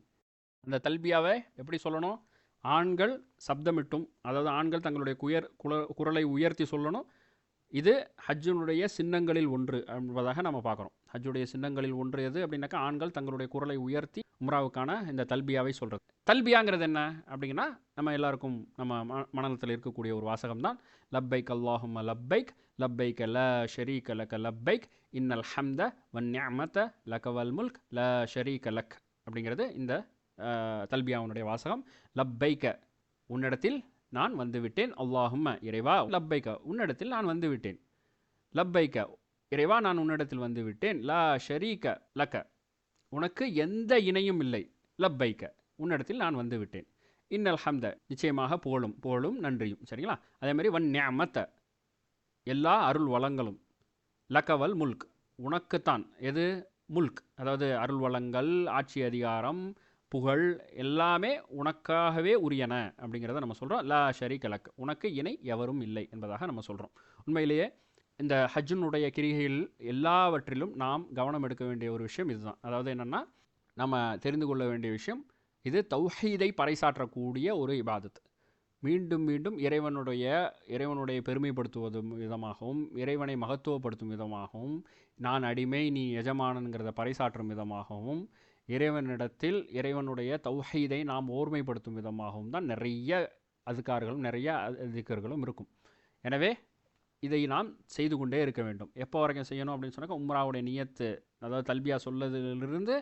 அந்த தல்பியாவை எப்படி சொல்லணும்? ஆண்கள் சப்தமிட்டும், அதாவது ஆண்கள் தங்களுடைய குரலை உயர்த்தி சொல்லணும். இது ஹஜ்ஜுடைய சின்னங்களில் ஒன்று என்பதாக நம்ம பார்க்குறோம். ஹஜ்ஜுடைய சின்னங்களில் ஒன்று எது அப்படின்னாக்கா, ஆண்கள் தங்களுடைய குரலை உயர்த்தி உம்ராவுக்கான இந்த தல்பியாவை சொல்கிறது. தல்பியாங்கிறது என்ன அப்படிங்கன்னா, நம்ம எல்லாருக்கும் நம்ம மனநலத்தில் இருக்கக்கூடிய ஒரு வாசகம் தான், லப்பைக் அல்லாஹும்ம லப்பைக் லப்பைக் லா ஷரீக லக லப்பைக் இன்னல் ஹம்த வன் நிஅமத லக வல் முல்க் லா ஷரீக லக் அப்படிங்கிறது இந்த தல்பியாவுடைய வாசகம். லப்பைக்க உன்னிடத்தில் நான் வந்துவிட்டேன், அல்லாஹும்ம இறைவா லப்பைக்க உன்னிடத்தில் நான் வந்துவிட்டேன், லப்பைக்க இறைவா நான் உன்னிடத்தில் வந்துவிட்டேன், லா ஷரீக லக்க உனக்கு எந்த இணையும் இல்லை, லப்பைக்க உன்னிடத்தில் நான் வந்துவிட்டேன், இன்னல் ஹம்த நிச்சயமாக புகழும் நன்றியும். சரிங்களா? அதே மாதிரி வன் நிஅமத்த எல்லா அருள் வளங்களும், லக்கவல் முல்க் உனக்குத்தான், எது முல்க் அதாவது அருள் வளங்கள், ஆட்சி அதிகாரம், புகழ் எல்லாமே உனக்காகவே உரியன அப்படிங்கிறத நம்ம சொல்கிறோம். லா ஷரீக லக் உனக்கு இணை எவரும் இல்லை என்பதாக நம்ம சொல்கிறோம். உண்மையிலேயே இந்த ஹஜ்ஜினுடைய கிரிகைகள் எல்லாவற்றிலும் நாம் கவனம் எடுக்க வேண்டிய ஒரு விஷயம் இதுதான். அதாவது என்னென்னா, நம்ம தெரிந்து கொள்ள வேண்டிய விஷயம் இது, தௌஹீதை பறைசாற்றக்கூடிய ஒரு இபாதத். மீண்டும் மீண்டும் இறைவனுடைய பெருமைப்படுத்துவதும் விதமாகவும், இறைவனை மகத்துவப்படுத்தும் விதமாகவும், நான் அடிமை நீ எஜமானங்கிறத பறைசாற்றும் விதமாகவும், இறைவனிடத்தில் இறைவனுடைய தௌஹீதை நாம் ஓர்மைப்படுத்தும் விதமாகவும் தான் நிறைய அதுக்கார்களும் நிறைய திக்கர்களும் இருக்கும். எனவே இதை நாம் செய்து கொண்டே இருக்க வேண்டும். எப்போ வரைக்கும் செய்யணும் அப்படின்னு சொன்னாக்கா, உம்ராவுடைய நியத்து, அதாவது தல்பியா சொல்லதிலிருந்து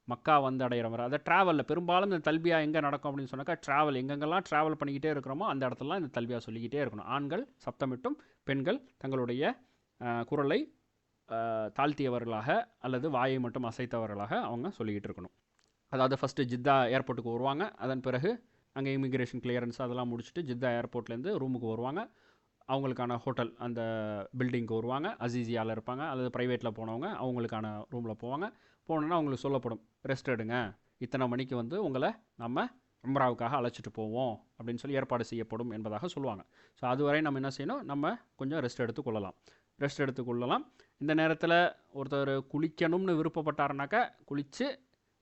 மக்கா வந்து அடைகிற மாதிரி. அதை ட்ராவலில் பெரும்பாலும் இந்த தல்பியா எங்கே நடக்கும் அப்படின்னு சொன்னாக்கா, ட்ராவல் எங்கெங்கெல்லாம் ட்ராவல் பண்ணிக்கிட்டே இருக்கிறோமோ அந்த இடத்துலலாம் இந்த தல்பியா சொல்லிக்கிட்டே இருக்கணும். ஆண்கள் சப்தமிட்டும் பெண்கள் தங்களுடைய குரலை தாழ்த்தியவர்களாக அல்லது வாயை மட்டும் அசைத்தவர்களாக அவங்க சொல்லிக்கிட்டு இருக்கணும். அதாவது ஃபஸ்ட்டு ஜித்தா ஏர்போர்ட்டுக்கு வருவாங்க, அதன் பிறகு அங்கே இமிக்ரேஷன் கிளியரன்ஸ் அதெல்லாம் முடிச்சுட்டு ஜித்தா ஏர்போர்ட்லேருந்து ரூமுக்கு வருவாங்க. அவங்களுக்கான ஹோட்டல் அந்த பில்டிங்க்கு வருவாங்க, அசீசியாவில் இருப்பாங்க, அல்லது ப்ரைவேட்டில் போனவங்க அவங்களுக்கான ரூமில் போவாங்க. போனோன்னா அவங்களுக்கு சொல்லப்படும், ரெஸ்ட் எடுங்க, இத்தனை மணிக்கு வந்து உங்களை நம்ம உம்ராவுக்காக அழைச்சிட்டு போவோம் அப்படின்னு சொல்லி ஏற்பாடு செய்யப்படும் என்பதாக சொல்லுவாங்க. ஸோ அதுவரை நம்ம என்ன செய்யணும், நம்ம கொஞ்சம் ரெஸ்ட் எடுத்துக்கொள்ளலாம். இந்த நேரத்தில் ஒருத்தர் குளிக்கணும்னு விருப்பப்பட்டாருனாக்கா குளித்து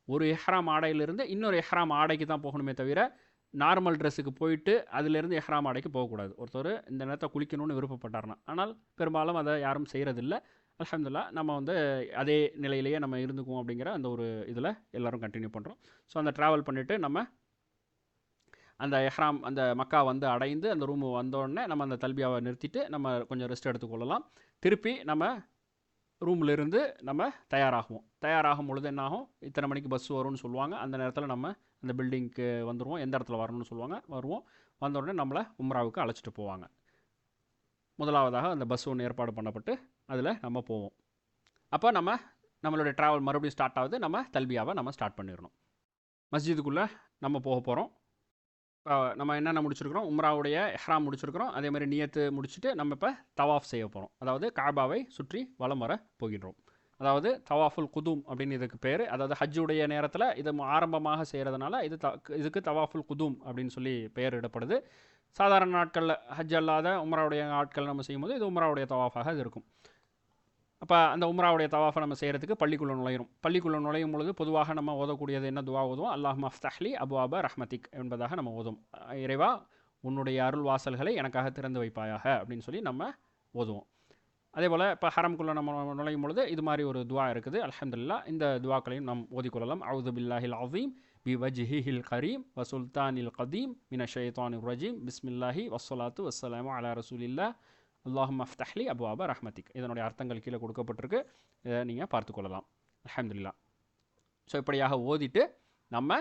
ஒரு எஹ்ராம் ஆடையிலிருந்து இன்னொரு எஹ்ராம் ஆடைக்கு தான் போகணுமே தவிர, நார்மல் ட்ரெஸ்ஸுக்கு போயிட்டு அதிலேருந்து எஹ்ராம் ஆடைக்கு போகக்கூடாது. ஒருத்தர் இந்த நேரத்தை குளிக்கணும்னு விருப்பப்பட்டார்னா. ஆனால் பெரும்பாலும் அதை யாரும் செய்கிறதில்ல. அல்ஹம்துலில்லாஹ் நம்ம வந்து அதே நிலையிலேயே நம்ம இருந்துக்குவோம் அப்படிங்கிற அந்த ஒரு இதில் எல்லோரும் கண்டினியூ பண்ணுறோம். ஸோ அந்த ட்ராவல் பண்ணிவிட்டு நம்ம அந்த எஹ்ராம் அந்த மக்கா வந்து அடைந்து அந்த ரூமு வந்தோடனே நம்ம அந்த தல்பியாவை நிறுத்திட்டு நம்ம கொஞ்சம் ரெஸ்ட் எடுத்துக்கொள்ளலாம். திருப்பி நம்ம ரூம்லேருந்து நம்ம தயாராகும் பொழுது என்னாகும், இத்தனை மணிக்கு பஸ் வரும்னு சொல்லுவாங்க. அந்த நேரத்தில் நம்ம அந்த பில்டிங்க்கு வந்துடுவோம், எந்த இடத்துல வரணும்னு சொல்லுவாங்க, வருவோம். வந்தோடனே நம்மளை உம்ராவுக்கு அழைச்சிட்டு போவாங்க. முதலாவதாக அந்த பஸ் ஒன்று ஏற்பாடு பண்ணப்பட்டு அதில் நம்ம போவோம். அப்போ நம்மளுடைய ட்ராவல் மறுபடியும் ஸ்டார்ட் ஆகுது. நம்ம தல்பியாவை நம்ம ஸ்டார்ட் பண்ணிடணும். மஸ்ஜிதுக்குள்ளே நம்ம போக போகிறோம். நம்ம என்னென்ன முடிச்சிருக்கிறோம், உம்ராவுடைய எஹ்ராம் முடிச்சிருக்கிறோம், அதே மாதிரி நியத்து முடிச்சுட்டு நம்ம இப்போ தவாஃப் செய்ய போகிறோம். அதாவது காபாவை சுற்றி வலம் வர போகின்றோம். அதாவது தவாஃபுல் குதூம் அப்படின்னு இதுக்கு பேர். அதாவது ஹஜ்ஜுடைய நேரத்தில் இது ஆரம்பமாக செய்கிறதுனால இதுக்கு தவாஃபுல் குதூம் அப்படின்னு சொல்லி பெயர் இடப்படுது. சாதாரண நாட்களில் ஹஜ் அல்லாத உம்ராவுடைய நாட்கள் நம்ம செய்யும்போது இது உம்ராவுடைய தவாஃபாக இது இருக்கும். அப்போ அந்த உம்ராவுடைய தவாஃபை நம்ம செய்கிறதுக்கு பள்ளிக்குள்ளே நுழையும் பொழுது பொதுவாக நம்ம ஓதக்கூடியது என்ன துவா ஓதுவோம், அல்லாஹும்ம அஃப்தஹ்லி அபுவாப ரஹ்மதிக் என்பதாக நம்ம ஓதுவோம். இறைவா உன்னுடைய அருள் வாசல்களை எனக்காக திறந்து வைப்பாயாக அப்படின்னு சொல்லி நம்ம ஓதுவோம். அதே போல் இப்போ ஹரம்குள்ளே நம்ம நுழையும் பொழுது இது மாதிரி ஒரு துவா இருக்குது. அல்ஹம்துலில்லாஹ் இந்த துவாக்களையும் நாம் ஓதிக்கொள்ளலாம். அவுது பில்லாஹில் அஸீம் பி வஜ்ஹிஹில் கரீம் வ சுல்தானில் கதீம் மினஷ் ஷைத்தானிர் ரஜீம் பிஸ்மில்லாஹி வஸ்ஸலாத்து வஸ்ஸலாமு அலா ரசூலில்லாஹ் அல்லாஹும்ம அஃப்தஹ்லி அபுவாப ரஹ்மதிக். இதனுடைய அர்த்தங்கள் கீழே கொடுக்கப்பட்டிருக்கு, இதை நீங்கள் பார்த்துக்கொள்ளலாம். அல்ஹம்துலில்லாஹ். ஸோ இப்படியாக ஓதிட்டு நம்ம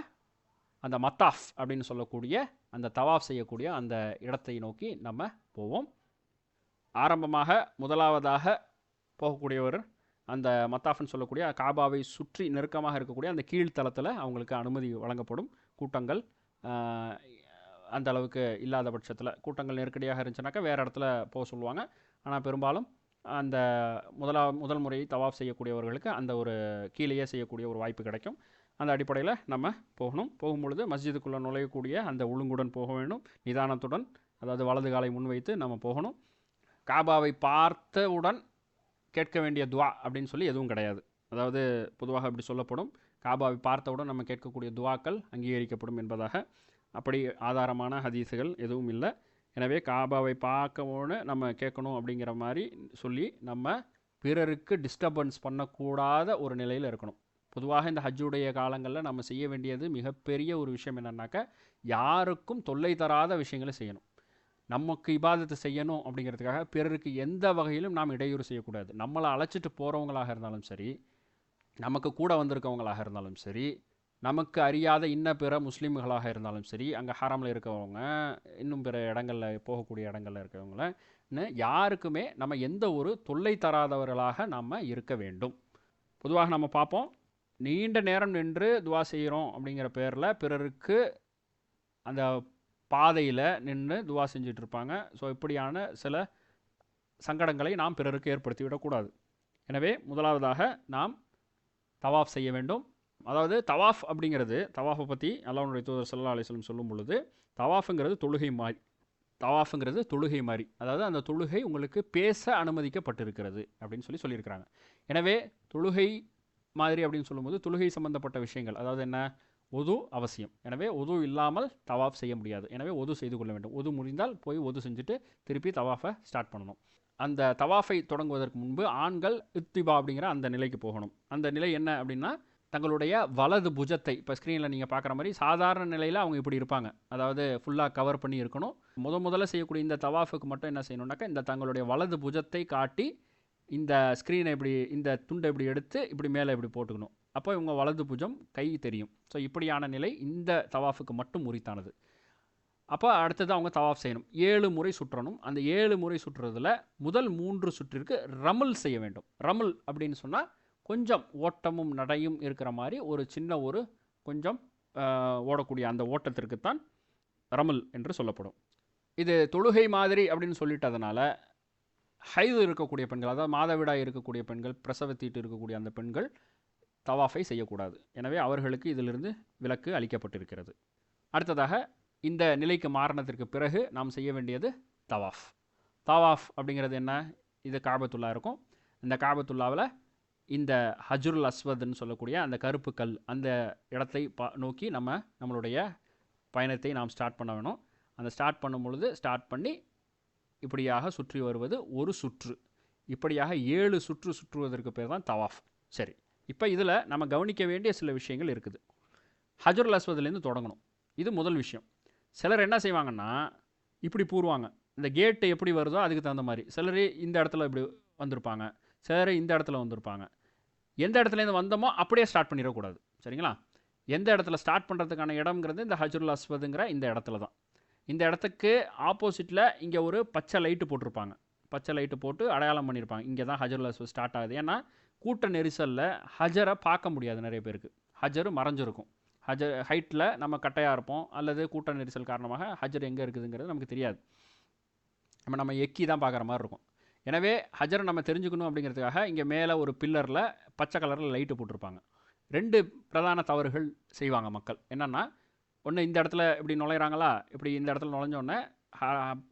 அந்த மத்தாஃப் அப்படின்னு சொல்லக்கூடிய அந்த தவாஃப் செய்யக்கூடிய அந்த இடத்தை நோக்கி நம்ம போவோம். ஆரம்பமாக முதலாவதாக போகக்கூடியவர் அந்த மத்தாஃப்னு சொல்லக்கூடிய காபாவை சுற்றி நெருக்கமாக இருக்கக்கூடிய அந்த கீழ்த்தளத்தில் அவங்களுக்கு அனுமதி வழங்கப்படும். கூட்டங்கள் அந்த அளவுக்கு இல்லாத பட்சத்தில், கூட்டங்கள் நெருக்கடியாக இருந்துச்சுனாக்கா வேறு இடத்துல போக சொல்லுவாங்க. ஆனால் பெரும்பாலும் அந்த முதல் முறை தவாஃப் செய்யக்கூடியவர்களுக்கு அந்த ஒரு கீழேயே செய்யக்கூடிய ஒரு வாய்ப்பு கிடைக்கும். அந்த அடிப்படையில் நம்ம போகும்பொழுது மஸ்ஜிதுக்குள்ளே நுழையக்கூடிய அந்த ஒழுங்குடன் போக வேண்டும், நிதானத்துடன். அதாவது வலது காலை முன்வைத்து நம்ம போகணும். காபாவை பார்த்தவுடன் கேட்க வேண்டிய துவா அப்படின்னு சொல்லி எதுவும் கிடையாது. அதாவது பொதுவாக அப்படி சொல்லப்படும், காபாவை பார்த்தவுடன் நம்ம கேட்கக்கூடிய துவாக்கள் அங்கீகரிக்கப்படும் என்பதாக. அப்படி ஆதாரமான ஹதீஸுகள் எதுவும் இல்லை. எனவே காபாவை பார்க்கவுன்னு நம்ம கேட்கணும் அப்படிங்கிற மாதிரி சொல்லி நம்ம பிறருக்கு டிஸ்டர்பன்ஸ் பண்ணக்கூடாத ஒரு நிலையில் இருக்கணும். பொதுவாக இந்த ஹஜ்ஜுடைய காலங்களில் நம்ம செய்ய வேண்டியது மிகப்பெரிய ஒரு விஷயம் என்னன்னாக்கா, யாருக்கும் தொல்லை தராத விஷயங்களை செய்யணும். நமக்கு இபாதத்தை செய்யணும் அப்படிங்கிறதுக்காக பிறருக்கு எந்த வகையிலும் நாம் இடையூறு செய்யக்கூடாது. நம்மளை அழைச்சிட்டு போகிறவங்களாக இருந்தாலும் சரி, நமக்கு கூட வந்திருக்கவங்களாக இருந்தாலும் சரி, நமக்கு அறியாத இன்ன பிற முஸ்லீம்களாக இருந்தாலும் சரி, அங்கே ஹராமில் இருக்கவங்க, இன்னும் பிற இடங்களில் போகக்கூடிய இடங்களில் இருக்கவங்கன்னு யாருக்குமே நம்ம எந்த ஒரு தொல்லை தராதவர்களாக நம்ம இருக்க வேண்டும். பொதுவாக நம்ம பார்ப்போம், நீண்ட நேரம் நின்று துவா செய்கிறோம் அப்படிங்கிற பேரில் பிறருக்கு அந்த பாதையில் நின்று துவா செஞ்சுட்டு இருப்பாங்க. ஸோ இப்படியான சில சங்கடங்களை நாம் பிறருக்கு ஏற்படுத்தி விடக்கூடாது. எனவே முதலாவதாக நாம் தவாஃப் செய்ய வேண்டும். அதாவது தவாஃப் அப்படிங்கிறது, தவாஃபை பற்றி அல்லாஹ்வுடைய தூதர் ஸல்லல்லாஹு அலைஹி வஸல்லம் சொல்லும் பொழுது, தவாஃபுங்கிறது தொழுகை மாதிரி. தவாஃபுங்கிறது தொழுகை மாதிரி, அதாவது அந்த தொழுகை உங்களுக்கு பேச அனுமதிக்கப்பட்டிருக்கிறது அப்படின்னு சொல்லியிருக்கிறாங்க. எனவே தொழுகை மாதிரி அப்படின்னு சொல்லும்போது தொழுகை சம்பந்தப்பட்ட விஷயங்கள், அதாவது என்ன, ஒது அவசியம். எனவே ஒது இல்லாமல் தவாஃப் செய்ய முடியாது. எனவே ஒது செய்து கொள்ள வேண்டும். ஒது முடிந்தால் போய் ஒது செஞ்சுட்டு திருப்பி தவாஃபை ஸ்டார்ட் பண்ணணும். அந்த தவாஃபை தொடங்குவதற்கு முன்பு ஆண்கள் இத்திபா அப்படிங்கிற அந்த நிலைக்கு போகணும். அந்த நிலை என்ன அப்படின்னா, தங்களுடைய வலது புஜத்தை, இப்போ ஸ்க்ரீனில் நீங்கள் பார்க்குற மாதிரி சாதாரண நிலையில் அவங்க இப்படி இருப்பாங்க, அதாவது ஃபுல்லாக கவர் பண்ணி இருக்கணும். முதல்ல செய்யக்கூடிய இந்த தவாஃபுக்கு மட்டும் என்ன செய்யணுன்னாக்கா, இந்த தங்களுடைய வலது புஜத்தை காட்டி இந்த ஸ்க்ரீனை இப்படி, இந்த துண்டை இப்படி எடுத்து இப்படி மேலே இப்படி போட்டுக்கணும். அப்போ இவங்க வலது புஜம் கை தெரியும். ஸோ இப்படியான நிலை இந்த தவாஃபுக்கு மட்டும் உரித்தானது. அப்போ அடுத்தது அவங்க தவாஃப் செய்யணும். 7 முறை சுற்றணும். அந்த 7 முறை சுற்றுறதுல முதல் 3 சுற்றிற்கு ரமல் செய்ய வேண்டும். ரமல் அப்படின்னு சொன்னால் கொஞ்சம் ஓட்டமும் நடையும் இருக்கிற மாதிரி ஒரு சின்ன ஒரு கொஞ்சம் ஓடக்கூடிய அந்த ஓட்டத்திற்குத்தான் ரமல் என்று சொல்லப்படும். இது தொழுகை மாதிரி அப்படின்னு சொல்லிட்டதுனால ஹைது இருக்கக்கூடிய பெண்கள், அதாவது மாதவிடாய் இருக்கக்கூடிய பெண்கள், பிரசவத்தீட்டு இருக்கக்கூடிய அந்த பெண்கள் தவாஃபை செய்யக்கூடாது. எனவே அவர்களுக்கு இதிலிருந்து விலக்கு அளிக்கப்பட்டிருக்கிறது. அடுத்ததாக இந்த நிலைக்கு மாறினத்திற்கு பிறகு நாம் செய்ய வேண்டியது தவாஃப். தவாஃப் அப்படிங்கிறது என்ன, இது காபத்துல்லா இருக்கும். இந்த காபத்துல்லாவில் இந்த ஹஜ்ருல் அஸ்வத்ன்னு சொல்லக்கூடிய அந்த கருப்பு கல், அந்த இடத்தை நோக்கி நம்மளுடைய பயணத்தை நாம் ஸ்டார்ட் பண்ண வேணும். அந்த ஸ்டார்ட் பண்ணும் பொழுது ஸ்டார்ட் பண்ணி இப்படியாக சுற்றி வருவது ஒரு சுற்று. இப்படியாக 7 சுற்று சுற்றுவதற்கு பேர் தான் தவாஃப். சரி, இப்போ இதில் நம்ம கவனிக்க வேண்டிய சில விஷயங்கள் இருக்குது. ஹஜ்ருல் அஸ்வத்லேருந்து தொடங்கணும். இது முதல் விஷயம். சிலர் என்ன செய்வாங்கன்னா, இப்படி பூருவாங்க. இந்த கேட்டு எப்படி வருதோ அதுக்கு தகுந்த மாதிரி. சிலர் இந்த இடத்துல இப்படி வந்திருப்பாங்க, சிலர் இந்த இடத்துல வந்திருப்பாங்க. எந்த இடத்துலேருந்து வந்தோமோ அப்படியே ஸ்டார்ட் பண்ணிடக்கூடாது. சரிங்களா? எந்த இடத்துல ஸ்டார்ட் பண்ணுறதுக்கான இடம்ங்கிறது இந்த ஹஜ்ருல் அஸ்வதுங்கிற இந்த இடத்துல தான். இந்த இடத்துக்கு ஆப்போசிட்டில் இங்கே ஒரு பச்சை லைட்டு போட்டிருப்பாங்க. பச்சை லைட்டு போட்டு அடையாளம் பண்ணியிருப்பாங்க, இங்கே தான் ஹஜ்ருல் அஸ்வத் ஸ்டார்ட் ஆகுது. ஏன்னா கூட்ட நெரிசலில் ஹஜரை பார்க்க முடியாது நிறைய பேருக்கு. ஹஜரு மறைஞ்சிருக்கும். ஹஜர் ஹைட்டில் நம்ம கட்டையாக இருப்போம், அல்லது கூட்ட நெரிசல் காரணமாக ஹஜர் எங்கே இருக்குதுங்கிறது நமக்கு தெரியாது. நம்ம எக்கி தான் பார்க்குற மாதிரி இருக்கும். எனவே ஹஜரை நம்ம தெரிஞ்சுக்கணும் அப்படிங்கிறதுக்காக இங்கே மேலே ஒரு பில்லரில் பச்சை கலரில் லைட்டு போட்டிருப்பாங்க. 2 பிரதான தவறுகள் செய்வாங்க மக்கள். என்னென்னா, ஒன்று இந்த இடத்துல இப்படி நுழையிறாங்களா, இப்படி இந்த இடத்துல நுழைஞ்சோடனே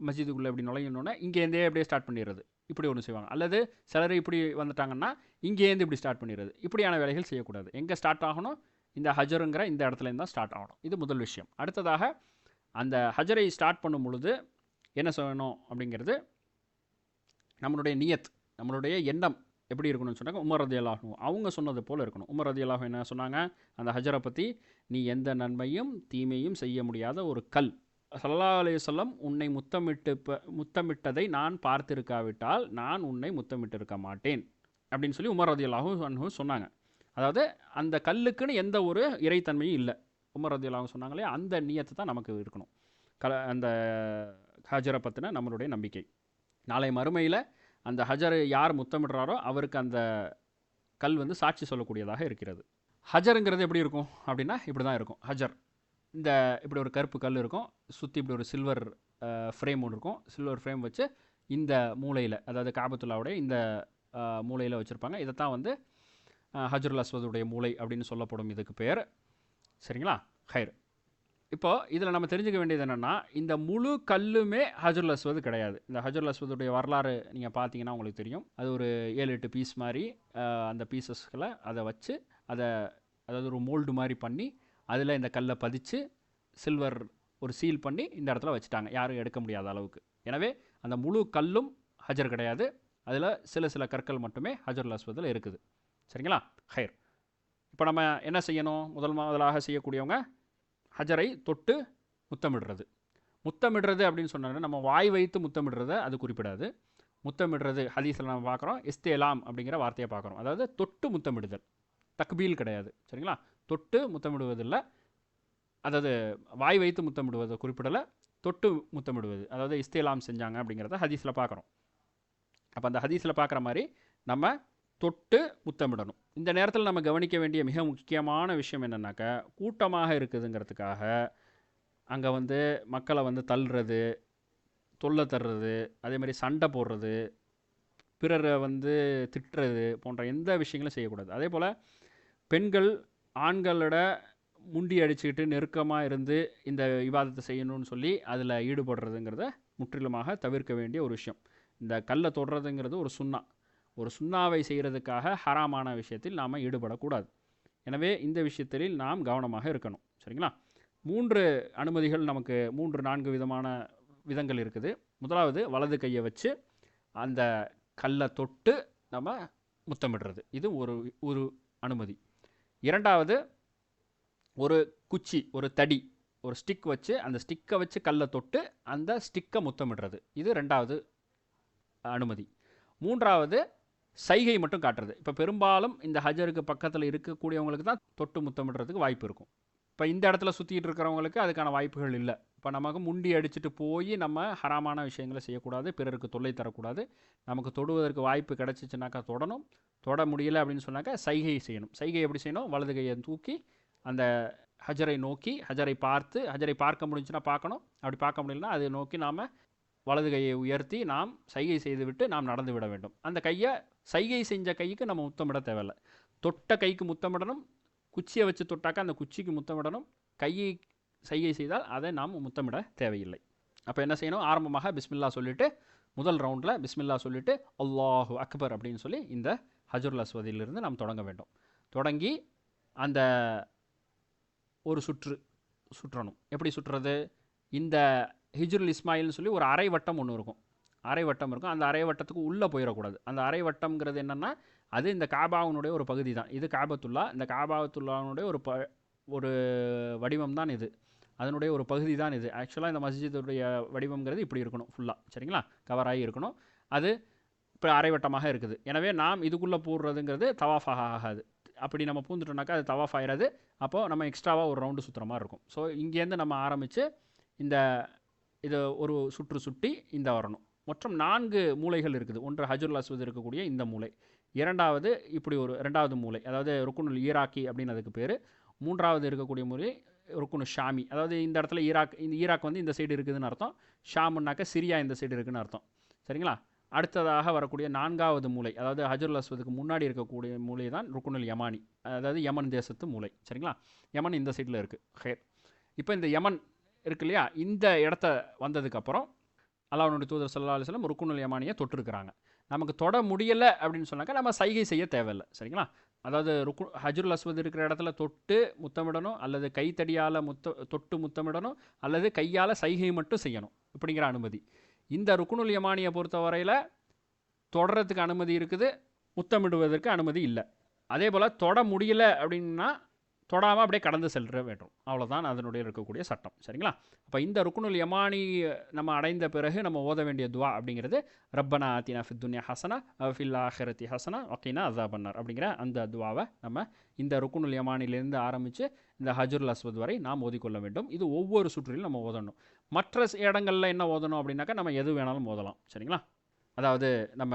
மஸ்ஜிதுக்குள்ளே இப்படி நுழையணுன்னே இங்கேருந்தே அப்படியே ஸ்டார்ட் பண்ணிடுறது, இப்படி ஒன்று செய்வாங்க. அல்லது சிலர் இப்படி வந்துட்டாங்கன்னா இங்கேருந்து இப்படி ஸ்டார்ட் பண்ணிடுறது. இப்படியான வேலைகள் செய்யக்கூடாது. எங்கே ஸ்டார்ட் ஆகணும், இந்த ஹஜருங்கிற இந்த இடத்துலேருந்து தான் ஸ்டார்ட் ஆகணும். இது முதல் விஷயம். அடுத்ததாக அந்த ஹஜரை ஸ்டார்ட் பண்ணும் பொழுது என்ன செய்யணும் அப்படிங்கிறது, நம்மளுடைய நியத், நம்மளுடைய எண்ணம் எப்படி இருக்கணும்னு சொன்னாங்க, உமர் ரலியல்லாஹு அன்ஹு அவங்க சொன்னது போல் இருக்கணும். உமர் ரலியல்லாஹு அன்ஹு என்ன சொன்னாங்க அந்த ஹஜரை பற்றி, நீ எந்த நன்மையும் தீமையும் செய்ய முடியாத ஒரு கல். ஸல்லல்லாஹு அலைஹி வஸல்லம் உன்னை முத்தமிட்டதை நான் பார்த்திருக்காவிட்டால் நான் உன்னை முத்தமிட்டிருக்க மாட்டேன் அப்படின்னு சொல்லி உமர் ரலியல்லாஹு அன்ஹு சொன்னாங்க. அதாவது அந்த கல்லுக்குன்னு எந்த ஒரு இறைத்தன்மையும் இல்லை. உமர் ரலியல்லாஹு அன்ஹு சொன்னாங்களே, அந்த நியத்து தான் நமக்கு இருக்கணும். அந்த ஹஜரை பற்றின நம்மளுடைய நம்பிக்கை. நாளை மறுமையில் அந்த ஹஜரை யார் முத்தமிடுறாரோ அவருக்கு அந்த கல் சாட்சி சொல்லக்கூடியதாக இருக்கிறது. ஹஜருங்கிறது எப்படி இருக்கும் அப்படின்னா, இப்படி தான் இருக்கும் ஹஜர். இந்த இப்படி ஒரு கருப்பு கல் இருக்கும், சுற்றி இப்படி ஒரு சில்வர் ஃப்ரேம் ஒன்று இருக்கும். சில்வர் ஃப்ரேம் வச்சு இந்த மூலையில், அதாவது காபத்துல்லாவுடைய இந்த மூலையில் வச்சுருப்பாங்க. இதைத்தான் ஹஜ்ருல் அஸ்வதுடைய மூலை அப்படின்னு சொல்லப்படும் இதுக்கு பேர். சரிங்களா? ஹைர். இப்போது இதில் நம்ம தெரிஞ்சுக்க வேண்டியது என்னென்னா, இந்த முழு கல்லுமே ஹஜ்ருல் அஸ்வத் கிடையாது. இந்த ஹஜ்ருல் அஸ்வதுடைய வரலாறு நீங்கள் பார்த்தீங்கன்னா உங்களுக்கு தெரியும். அது ஒரு 7-8 பீஸ் மாதிரி, அந்த பீசஸ்களை அதை வச்சு அதாவது ஒரு மோல்டு மாதிரி பண்ணி அதில் இந்த கல்லை பதிச்சு சில்வர் ஒரு சீல் பண்ணி இந்த இடத்துல வச்சுட்டாங்க, யாரும் எடுக்க முடியாத அளவுக்கு. எனவே அந்த முழு கல்லும் ஹஜர் கிடையாது, அதில் சில கற்கள் மட்டுமே ஹஜ்ருல் அஸ்வதில் இருக்குது. சரிங்களா? ஹைர். இப்போ நம்ம என்ன செய்யணும்? முதலாக செய்யக்கூடியவங்க ஹஜரை தொட்டு முத்தமிடுறது. முத்தமிடுறது அப்படின்னு சொன்னாங்க நம்ம வாய் வைத்து முத்தமிடுறத அது குறிப்பிடாது. முத்தமிடுறது ஹதீஸில் நம்ம பார்க்குறோம், இஸ்தேலாம் அப்படிங்கிற வார்த்தையை பார்க்குறோம். அதாவது தொட்டு முத்தமிடுதல், தக்பீல் கிடையாது. சரிங்களா? தொட்டு முத்தமிடுவதில்லை, அதாவது வாய் வைத்து முத்தமிடுவதை குறிப்பிடலை, தொட்டு முத்தமிடுவது, அதாவது இஸ்தேலாம் செஞ்சாங்க அப்படிங்கிறத ஹதீஸில் பார்க்குறோம். அப்போ அந்த ஹதீஸில் பார்க்குற மாதிரி நம்ம தொட்டு முத்தமிடணும். இந்த நேரத்தில் நம்ம கவனிக்க வேண்டிய மிக முக்கியமான விஷயம் என்னென்னாக்கா, கூட்டமாக இருக்குதுங்கிறதுக்காக அங்கே வந்து மக்களை வந்து தள்ளுறது, தொல்லை தர்றது, அதே மாதிரி சண்டை போடுறது, பிறரை வந்து திட்டுறது போன்ற எந்த விஷயங்களும் செய்யக்கூடாது. அதே போல் பெண்கள் ஆண்களோட முண்டி அடிச்சுக்கிட்டு நெருக்கமாக இருந்து இந்த விவாதத்தை செய்யணும்னு சொல்லி அதில் ஈடுபடுறதுங்கிறத முற்றிலுமாக தவிர்க்க வேண்டிய ஒரு விஷயம். இந்த கல்லை தொடுறதுங்கிறது ஒரு சுண்ணாவை செய்கிறதுக்காக ஹராமான விஷயத்தில் நாம் ஈடுபடக்கூடாது. எனவே இந்த விஷயத்தில் நாம் கவனமாக இருக்கணும். சரிங்களா? 3 அனுமதிகள் நமக்கு 3-4 விதமான விதங்கள் இருக்குது. முதலாவது வலது கையை வச்சு அந்த கல்லை தொட்டு நம்ம முத்தமிடுறது, இது ஒரு அனுமதி. இரண்டாவது ஒரு குச்சி, ஒரு தடி, ஒரு ஸ்டிக் வச்சு அந்த ஸ்டிக்கை வச்சு கல்லை தொட்டு அந்த ஸ்டிக்கை முத்தமிடுறது, இது 2வது அனுமதி. 3வது சைகை மட்டும் காட்டுறது. இப்போ பெரும்பாலும் இந்த ஹஜருக்கு பக்கத்தில் இருக்கக்கூடியவங்களுக்கு தான் தொட்டு முத்தமிடுறதுக்கு வாய்ப்பு இருக்கும். இப்போ இந்த இடத்துல சுற்றிட்டு இருக்கிறவங்களுக்கு அதுக்கான வாய்ப்புகள் இல்லை. இப்போ நமக்கு முண்டி அடிச்சுட்டு போய் நம்ம ஹராமான விஷயங்களை செய்யக்கூடாது, பிறருக்கு தொல்லை தரக்கூடாது. நமக்கு தொடுவதற்கு வாய்ப்பு கிடச்சிச்சுனாக்கா தொடணும், தொட முடியலை அப்படின்னு சொன்னாக்கா சைகை செய்யணும். சைகை எப்படி செய்யணும்? வலது கையை தூக்கி அந்த ஹஜரை நோக்கி, ஹஜரை பார்த்து, ஹஜரை பார்க்க முடிஞ்சுன்னா பார்க்கணும், அப்படி பார்க்க முடியலன்னா அதை நோக்கி நாம் வலது கையை உயர்த்தி நாம் சைகை செய்துவிட்டு நாம் நடந்து விட வேண்டும். அந்த கையை சைகை செஞ்ச கைக்கு நம்ம முத்தமிட தேவையில்லை. தொட்ட கைக்கு முத்தமிடணும், குச்சியை வச்சு தொட்டாக்கா அந்த குச்சிக்கு முத்தமிடணும், கையை சைகை செய்தால் அதை நாம் முத்தமிட தேவையில்லை. அப்போ என்ன செய்யணும்? ஆரம்பமாக பிஸ்மில்லா சொல்லிவிட்டு, முதல் ரவுண்டில் பிஸ்மில்லா சொல்லிவிட்டு அல்லாஹு அக்பர் அப்படின்னு சொல்லி இந்த ஹஜருல் அஸ்வதிலிருந்து நாம் தொடங்க வேண்டும். தொடங்கி அந்த ஒரு சுற்றணும். எப்படி சுற்றுறது? இந்த ஹிஜ்ருல் இஸ்மாயில்னு சொல்லி ஒரு அரை வட்டம் ஒன்று இருக்கும், அரை வட்டம் இருக்கும். அந்த அரை வட்டத்துக்கு உள்ளே போயிடக்கூடாது. அந்த அரை வட்டம்ங்கிறது என்னென்னா, அது இந்த காபாவுனுடைய ஒரு பகுதி தான். இது காபத்துல்லா, இந்த காபாத்துல்லாவுடைய ஒரு வடிவம் தான் இது, அதனுடைய ஒரு பகுதி தான் இது. ஆக்சுவலாக இந்த மஸ்ஜிதுடைய வடிவம்ங்கிறது இப்படி இருக்கணும் ஃபுல்லாக. சரிங்களா? கவராகி இருக்கணும். அது இப்போ அரைவட்டமாக இருக்குது. எனவே நாம் இதுக்குள்ளே போடுறதுங்கிறது தவாஃபாக ஆகாது. அப்படி நம்ம பூந்துட்டோம்னாக்கா அது தவாஃப் ஆயிடாது. அப்போது நம்ம எக்ஸ்ட்ராவாக ஒரு ரவுண்டு சுற்றுற மாதிரி இருக்கும். ஸோ இங்கேருந்து நம்ம ஆரம்பித்து இதை ஒரு சுற்றி இந்த வரணும். மொத்தம் 4 மூலைகள் இருக்குது. ஒன்று ஹஜருல் அஸ்வத் இருக்கக்கூடிய இந்த மூலை, இரண்டாவது இப்படி ஒரு 2வது மூலை, அதாவது ருக்குனுல் ஈராக்கி அப்படின்னு அதுக்கு பேர். 3வது இருக்கக்கூடிய மூலை ருக்குனு ஷாமி, அதாவது இந்த இடத்துல ஈராக் வந்து இந்த சைடு இருக்குதுன்னு அர்த்தம். ஷாமுன்னாக்க சிரியா இந்த சைடு இருக்குதுன்னு அர்த்தம். சரிங்களா? அடுத்ததாக வரக்கூடிய 4வது மூலை, அதாவது ஹஜருல் அஸ்வதுக்கு முன்னாடி இருக்கக்கூடிய மூலை தான் ருக்குனுல் யமானி, அதாவது யமன் தேசத்து மூலை. சரிங்களா? யமன் இந்த சைடில் இருக்குது. ஹேர் இப்போ இந்த யமன் இருக்கு இல்லையா, இந்த இடத்த வந்ததுக்கப்புறம் அல்லாஹ்வுடைய தூதர் ஸல்லல்லாஹு அலைஹி வஸல்லம் ருக்குனுல் யமானியை தொட்டிருக்கிறாங்க. நமக்கு தொட முடியலை அப்படின்னு சொன்னாக்கா நம்ம சைகை செய்ய தேவையில்லை. சரிங்களா? அதாவது ஹஜருல் அஸ்வத் இருக்கிற இடத்துல தொட்டு முத்தமிடணும், அல்லது கைத்தடியால் தொட்டு முத்தமிடணும், அல்லது கையால் சைகை மட்டும் செய்யணும், இப்படிங்கிற அனுமதி. இந்த ருக்குனுல் யமானியை பொறுத்த வரையில் தொடறதுக்கு அனுமதி இருக்குது, முத்தமிடுவதற்கு அனுமதி இல்லை. அதே போல் தொட முடியலை அப்படின்னா தொடாமல் அப்படியே கடந்து செல்ற வேண்டும், அவ்வளோதான் அதனுடைய இருக்கக்கூடிய சட்டம். சரிங்களா? அப்போ இந்த ருக்குனுல் யமானி நம்ம அடைந்த பிறகு நம்ம ஓத வேண்டிய துவா அப்படிங்கிறது ரப்பனா ஆத்தினா ஃபித் துன்யா ஹசனா ஃபில் ஆஹிரத்தி ஹசனா வக்கீனா அஸாபன்னார் அப்படிங்கிற அந்த துவாவை நம்ம இந்த ருக்குனுல் யமானிலேருந்து ஆரம்பித்து இந்த ஹஜருல் அஸ்வத் வரை நாம் ஓதிக்கொள்ள வேண்டும். இது ஒவ்வொரு சுற்றிலும் நம்ம ஓதணும். மற்ற இடங்களில் என்ன ஓதணும் அப்படின்னாக்கா நம்ம எது வேணாலும் ஓதலாம். சரிங்களா? அதாவது நம்ம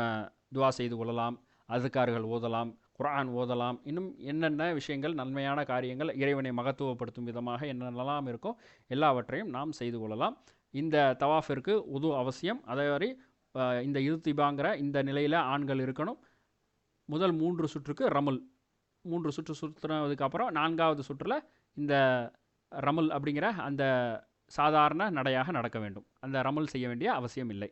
துவா செய்து கொள்ளலாம், அதுக்கார்கள் ஓதலாம், குர்ஆன் ஓதலாம், இன்னும் என்னென்ன விஷயங்கள் நன்மையான காரியங்கள் இறைவனை மகத்துவப்படுத்தும் விதமாக என்னென்னலாம் இருக்கோ எல்லாவற்றையும் நாம் செய்து கொள்ளலாம். இந்த தவாஃபிற்கு உது அவசியம். அதே மாதிரி இந்த இல்திபாங்கிற இந்த நிலையில் ஆண்கள் இருக்கணும். முதல் 3 சுற்றுக்கு ரமல், 3 சுற்று சுற்றுனதுக்கப்புறம் 4வது சுற்றில் இந்த ரமல் அப்படிங்கிற அந்த சாதாரண நடையாக நடக்க வேண்டும். அந்த ரமல் செய்ய வேண்டிய அவசியம் இல்லை.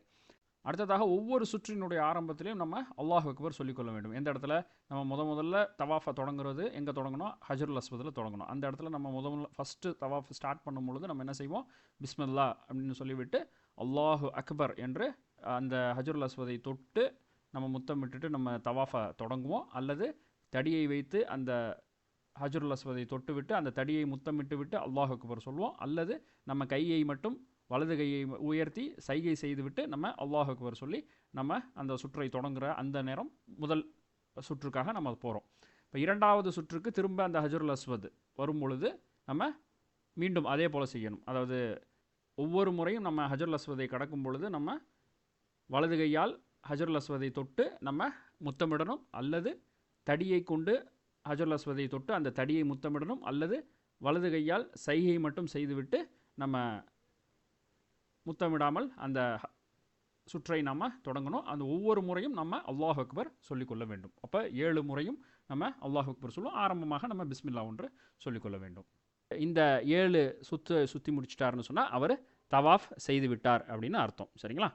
அடுத்ததாக ஒவ்வொரு சுற்றினுடைய ஆரம்பத்திலையும் நம்ம அல்லாஹ் அக்பர் சொல்லிக்கொள்ள வேண்டும். எந்த இடத்துல நம்ம முதல்ல தவாஃபை தொடங்குறது எங்கே தொடங்கணும்? ஹஜருல் அஸ்வதில் தொடங்கணும். அந்த இடத்துல நம்ம ஃபஸ்ட்டு தவாஃப் ஸ்டார்ட் பண்ணும்பொழுது நம்ம என்ன செய்வோம்? பிஸ்மில்லா அப்படின்னு சொல்லிவிட்டு அல்லாஹு அக்பர் என்று அந்த ஹஜருல் அஸ்வதை தொட்டு நம்ம முத்தமிட்டுட்டு நம்ம தவாஃபை தொடங்குவோம். அல்லது தடியை வைத்து அந்த ஹஜருல் அஸ்வதை தொட்டு விட்டு அந்த தடியை முத்தமிட்டு விட்டு அல்லாஹ் அக்பர் சொல்லுவோம். அல்லது நம்ம கையை மட்டும் வலது கையை உயர்த்தி சைகை செய்துவிட்டு நம்ம அல்லாஹ் அக்பர் சொல்லி நம்ம அந்த சுற்றை தொடங்குற அந்த நேரம் முதல் சுற்றுக்காக நம்ம போகிறோம். இப்போ இரண்டாவது சுற்றுக்கு திரும்ப அந்த ஹஜருல் அஸ்வத் வரும் பொழுது நம்ம மீண்டும் அதே போல் செய்யணும். அதாவது ஒவ்வொரு முறையும் நம்ம ஹஜருல் அஸ்வதை கடக்கும் பொழுது நம்ம வலது கையால் ஹஜருல் அஸ்வதை தொட்டு நம்ம முத்தமிடணும். அல்லது தடியை கொண்டு ஹஜருல் அஸ்வதை தொட்டு அந்த தடியை முத்தமிடணும். அல்லது வலது கையால் சைகை மட்டும் செய்துவிட்டு நம்ம முத்தமிடாமல் அந்த சுற்றை நம்ம தொடங்கணும். அந்த ஒவ்வொரு முறையும் நம்ம அல்லாஹ் அக்பர் சொல்லிக்கொள்ள வேண்டும். அப்போ 7 முறையும் நம்ம அல்லாஹ் அக்பர் சொல்லுவோம். ஆரம்பமாக நம்ம பிஸ்மில்லா ஒன்று சொல்லிக்கொள்ள வேண்டும். இந்த 7 சுற்றி முடிச்சிட்டாருன்னு சொன்னால் அவர் தவாஃப் செய்து விட்டார் அப்படின்னு அர்த்தம். சரிங்களா?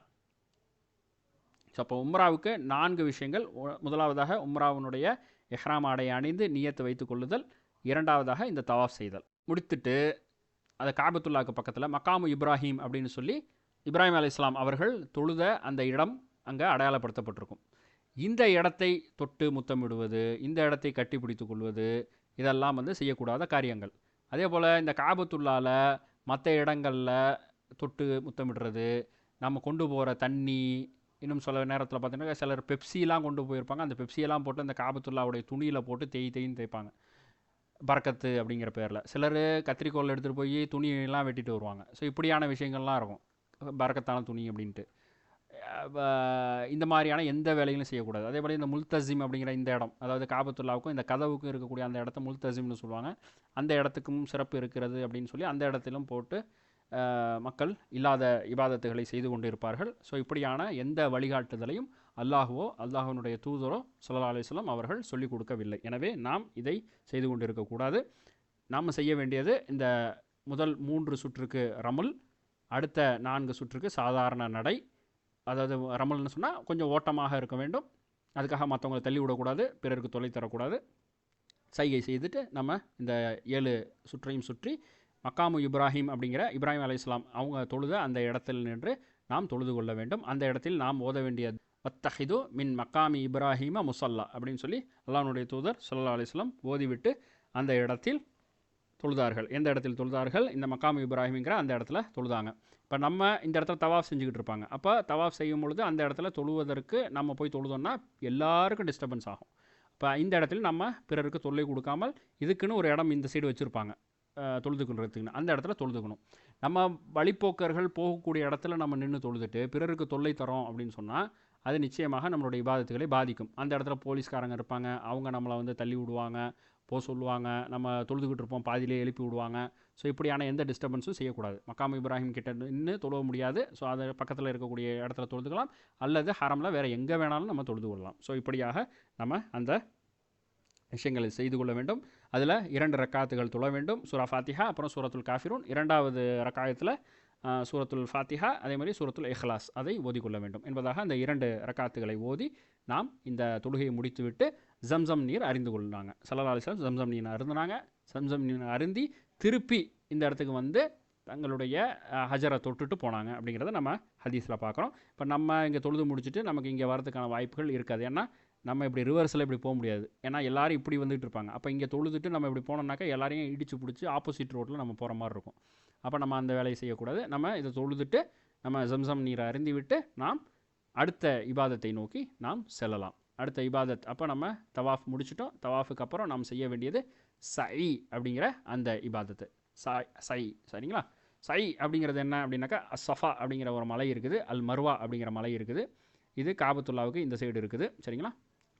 ஸோ அப்போ உம்ராவுக்கு 4 விஷயங்கள். முதலாவதாக உம்ராவினுடைய எஹ்ராம் ஆடை அணிந்து நியத்தை வைத்து கொள்ளுதல். இரண்டாவதாக இந்த தவாஃப் செய்தல். முடித்துட்டு அந்த காபத்துல்லாவுக்கு பக்கத்தில் மக்காமு இப்ராஹிம் அப்படின்னு சொல்லி இப்ராஹிம் அலைஹிஸ்ஸலாம் அவர்கள் தொழுத அந்த இடம் அங்கே அடையாளப்படுத்தப்பட்டிருக்கும். இந்த இடத்தை தொட்டு முத்தமிடுவது, இந்த இடத்தை கட்டி பிடித்து கொள்வது, இதெல்லாம் செய்யக்கூடாத காரியங்கள். அதே போல் இந்த காபத்துல்லாவில் மற்ற இடங்களில் தொட்டு முத்தமிடுறது, நம்ம கொண்டு போகிற தண்ணி, இன்னும் சில நேரத்தில் பார்த்தீங்கன்னா சிலர் பெப்சிலாம் கொண்டு போயிருப்பாங்க. அந்த பெப்சியெல்லாம் போட்டு அந்த காபத்துல்லாவுடைய துணியில் போட்டு தேய்ன்னு தேய்ப்பாங்க பரக்கத்து அப்படிங்கிற பேரில். சிலர் கத்திரிக்கோல் எடுத்துகிட்டு போய் துணியெல்லாம் வெட்டிட்டு வருவாங்க. ஸோ இப்படியான விஷயங்கள்லாம் இருக்கும், பரக்கத்தான துணி அப்படின்ட்டு. இந்த மாதிரியான எந்த வேலைகளும் செய்யக்கூடாது. அதே போல் இந்த முல்தசிம் அப்படிங்கிற இந்த இடம், அதாவது காபத்துல்லாவுக்கும் இந்த கதவுக்கும் இருக்கக்கூடிய அந்த இடத்த முல்தசிம்னு சொல்லுவாங்க. அந்த இடத்துக்கும் சிறப்பு இருக்கிறது அப்படின்னு சொல்லி அந்த இடத்திலும் போட்டு மக்கள் இல்லாத இபாதத்துகளை செய்து கொண்டு இருப்பார்கள். ஸோ இப்படியான எந்த வழிகாட்டுதலையும் அல்லாஹுவோ அல்லாஹனுடைய தூதரோ ஸல்லல்லாஹு அலைஹி வஸல்லம் அவர்கள் சொல்லிக் கொடுக்கவில்லை. எனவே நாம் இதை செய்து கொண்டு இருக்கக்கூடாது. நாம் செய்ய வேண்டியது இந்த முதல் 3 சுற்றுக்கு ரமல், அடுத்த 4 சுற்றுக்கு சாதாரண நடை. அதாவது ரமல்னு சொன்னால் கொஞ்சம் ஓட்டமாக இருக்க வேண்டும். அதுக்காக மற்றவங்களை தள்ளி விடக்கூடாது, பிறருக்கு தொலை தரக்கூடாது. சைகை செய்துட்டு நம்ம இந்த 7 சுற்றையும் சுற்றி மக்காமு இப்ராஹிம் அப்படிங்கிற இப்ராஹிம் அலைஹிஸ்ஸலாம் அவங்க தொழுத அந்த இடத்தில் நின்று நாம் தொழுது கொள்ள வேண்டும். அந்த இடத்தில் நாம் ஓத வேண்டிய வத்தஹிது மின் மக்காமி இப்ராஹிம முசல்லா அப்படின்னு சொல்லி அல்லாஹ்வுடைய தூதர் ஸல்லல்லாஹு அலைஹி வஸல்லம் ஓதிவிட்டு அந்த இடத்தில் தொழுதார்கள். எந்த இடத்தில் தொழுதார்கள்? இந்த மக்காமு இப்ராஹிம்ங்கிற அந்த இடத்துல தொழுதாங்க. இப்போ நம்ம இந்த இடத்துல தவாஃப் செஞ்சுக்கிட்டு இருப்பாங்க. அப்போ தவாஃப் செய்யும் பொழுது அந்த இடத்துல தொழுவதற்கு நம்ம போய் தொழுதோம்னா எல்லாருக்கும் டிஸ்டர்பன்ஸ் ஆகும். இப்போ இந்த இடத்துல நம்ம பிறருக்கு தொல்லை கொடுக்காமல் இதுக்குன்னு ஒரு இடம் இந்த சைடு வச்சுருப்பாங்க தொழுதுக்கொள்றதுக்குன்னு, அந்த இடத்துல தொழுதுக்கணும். நம்ம வழிப்போக்கர்கள் போகக்கூடிய இடத்துல நம்ம நின்று தொழுதுட்டு பிறருக்கு தொல்லை தரோம் அப்படின்னு சொன்னால் அது நிச்சயமாக நம்மளுடைய இபாதத்துகளை பாதிக்கும். அந்த இடத்துல போலீஸ்காரங்க இருப்பாங்க, அவங்க நம்மளை தள்ளி விடுவாங்க, போக சொல்லுவாங்க, நம்ம தொழுதுகிட்டு இருப்போம் பாதியிலே எழுப்பி விடுவாங்க. ஸோ இப்படியான எந்த டிஸ்டர்பன்ஸும் செய்யக்கூடாது. மக்காம் இப்ராஹிம் கிட்ட நின்று தொழுவ முடியாது. ஸோ அது பக்கத்தில் இருக்கக்கூடிய இடத்துல தொழுதுக்கலாம், அல்லது ஹரமில் வேறு எங்கே வேணாலும் நம்ம தொழுது கொள்ளலாம். ஸோ இப்படியாக நம்ம அந்த விஷயங்களை செய்து கொள்ள வேண்டும். அதில் 2 ரக்காத்துகள் தொழ வேண்டும். சூரா ஃபாத்திஹா, அப்புறம் சூரத்துல் காஃபிரூன். 2வது ரக்காயத்தில் சூரத்துல் ஃபாத்திஹா, அதே மாதிரி சூரத்துல் இஹ்லாஸ் அதை ஓதிக்கொள்ள வேண்டும் என்பதாக அந்த 2 ரக்காத்துகளை ஓதி நாம் இந்த தொழுகையை முடித்துவிட்டு ஜம்சம் நீர் அறிந்து கொள்ளாங்க. ஸல்லல்லாஹு அலைஹி வஸல்லம் ஜம்சம் நீர் அருந்தினாங்க. ஜம்சம் நீர் அருந்தி திருப்பி இந்த இடத்துக்கு தங்களுடைய ஹஜரை தொட்டுட்டு போனாங்க அப்படிங்கிறத நம்ம ஹதீஸில் பார்க்குறோம். இப்போ நம்ம இங்கே தொழுது முடிச்சுட்டு நமக்கு இங்கே வரதுக்கான வாய்ப்புகள் இருக்காது. ஏன்னா நம்ம இப்படி ரிவர்ஸில் இப்படி போக முடியாது. ஏன்னா எல்லோரும் இப்படி வந்துட்டு இருப்பாங்க. அப்போ இங்கே தொழுதுட்டு நம்ம இப்படி போனோம்னாக்கா எல்லாரையும் இடித்து பிடிச்சி ஆப்போசிட் ரோட்டில் நம்ம போகிற மாதிரி இருக்கும். அப்போ நம்ம அந்த வேலையை செய்யக்கூடாது. நம்ம இதை தொழுதுட்டு நம்ம ஜம்சம் நீரை அருந்தி விட்டு நாம் அடுத்த இபாதத்தை நோக்கி நாம் செல்லலாம். அடுத்த இபாதத் அப்போ நம்ம தவாஃப் முடிச்சிட்டோம். தவாஃபுக்கு அப்புறம் நாம் செய்ய வேண்டியது சை அப்படிங்கிற அந்த இபாதத்து. சை சரிங்களா? சை அப்படிங்கிறது என்ன அப்படின்னாக்கா சஃபா அப்படிங்கிற ஒரு மலை இருக்குது, அல் மர்வா அப்படிங்கிற மலை இருக்குது. இது காபத்துல்லாவுக்கு இந்த சைடு இருக்குது. சரிங்களா?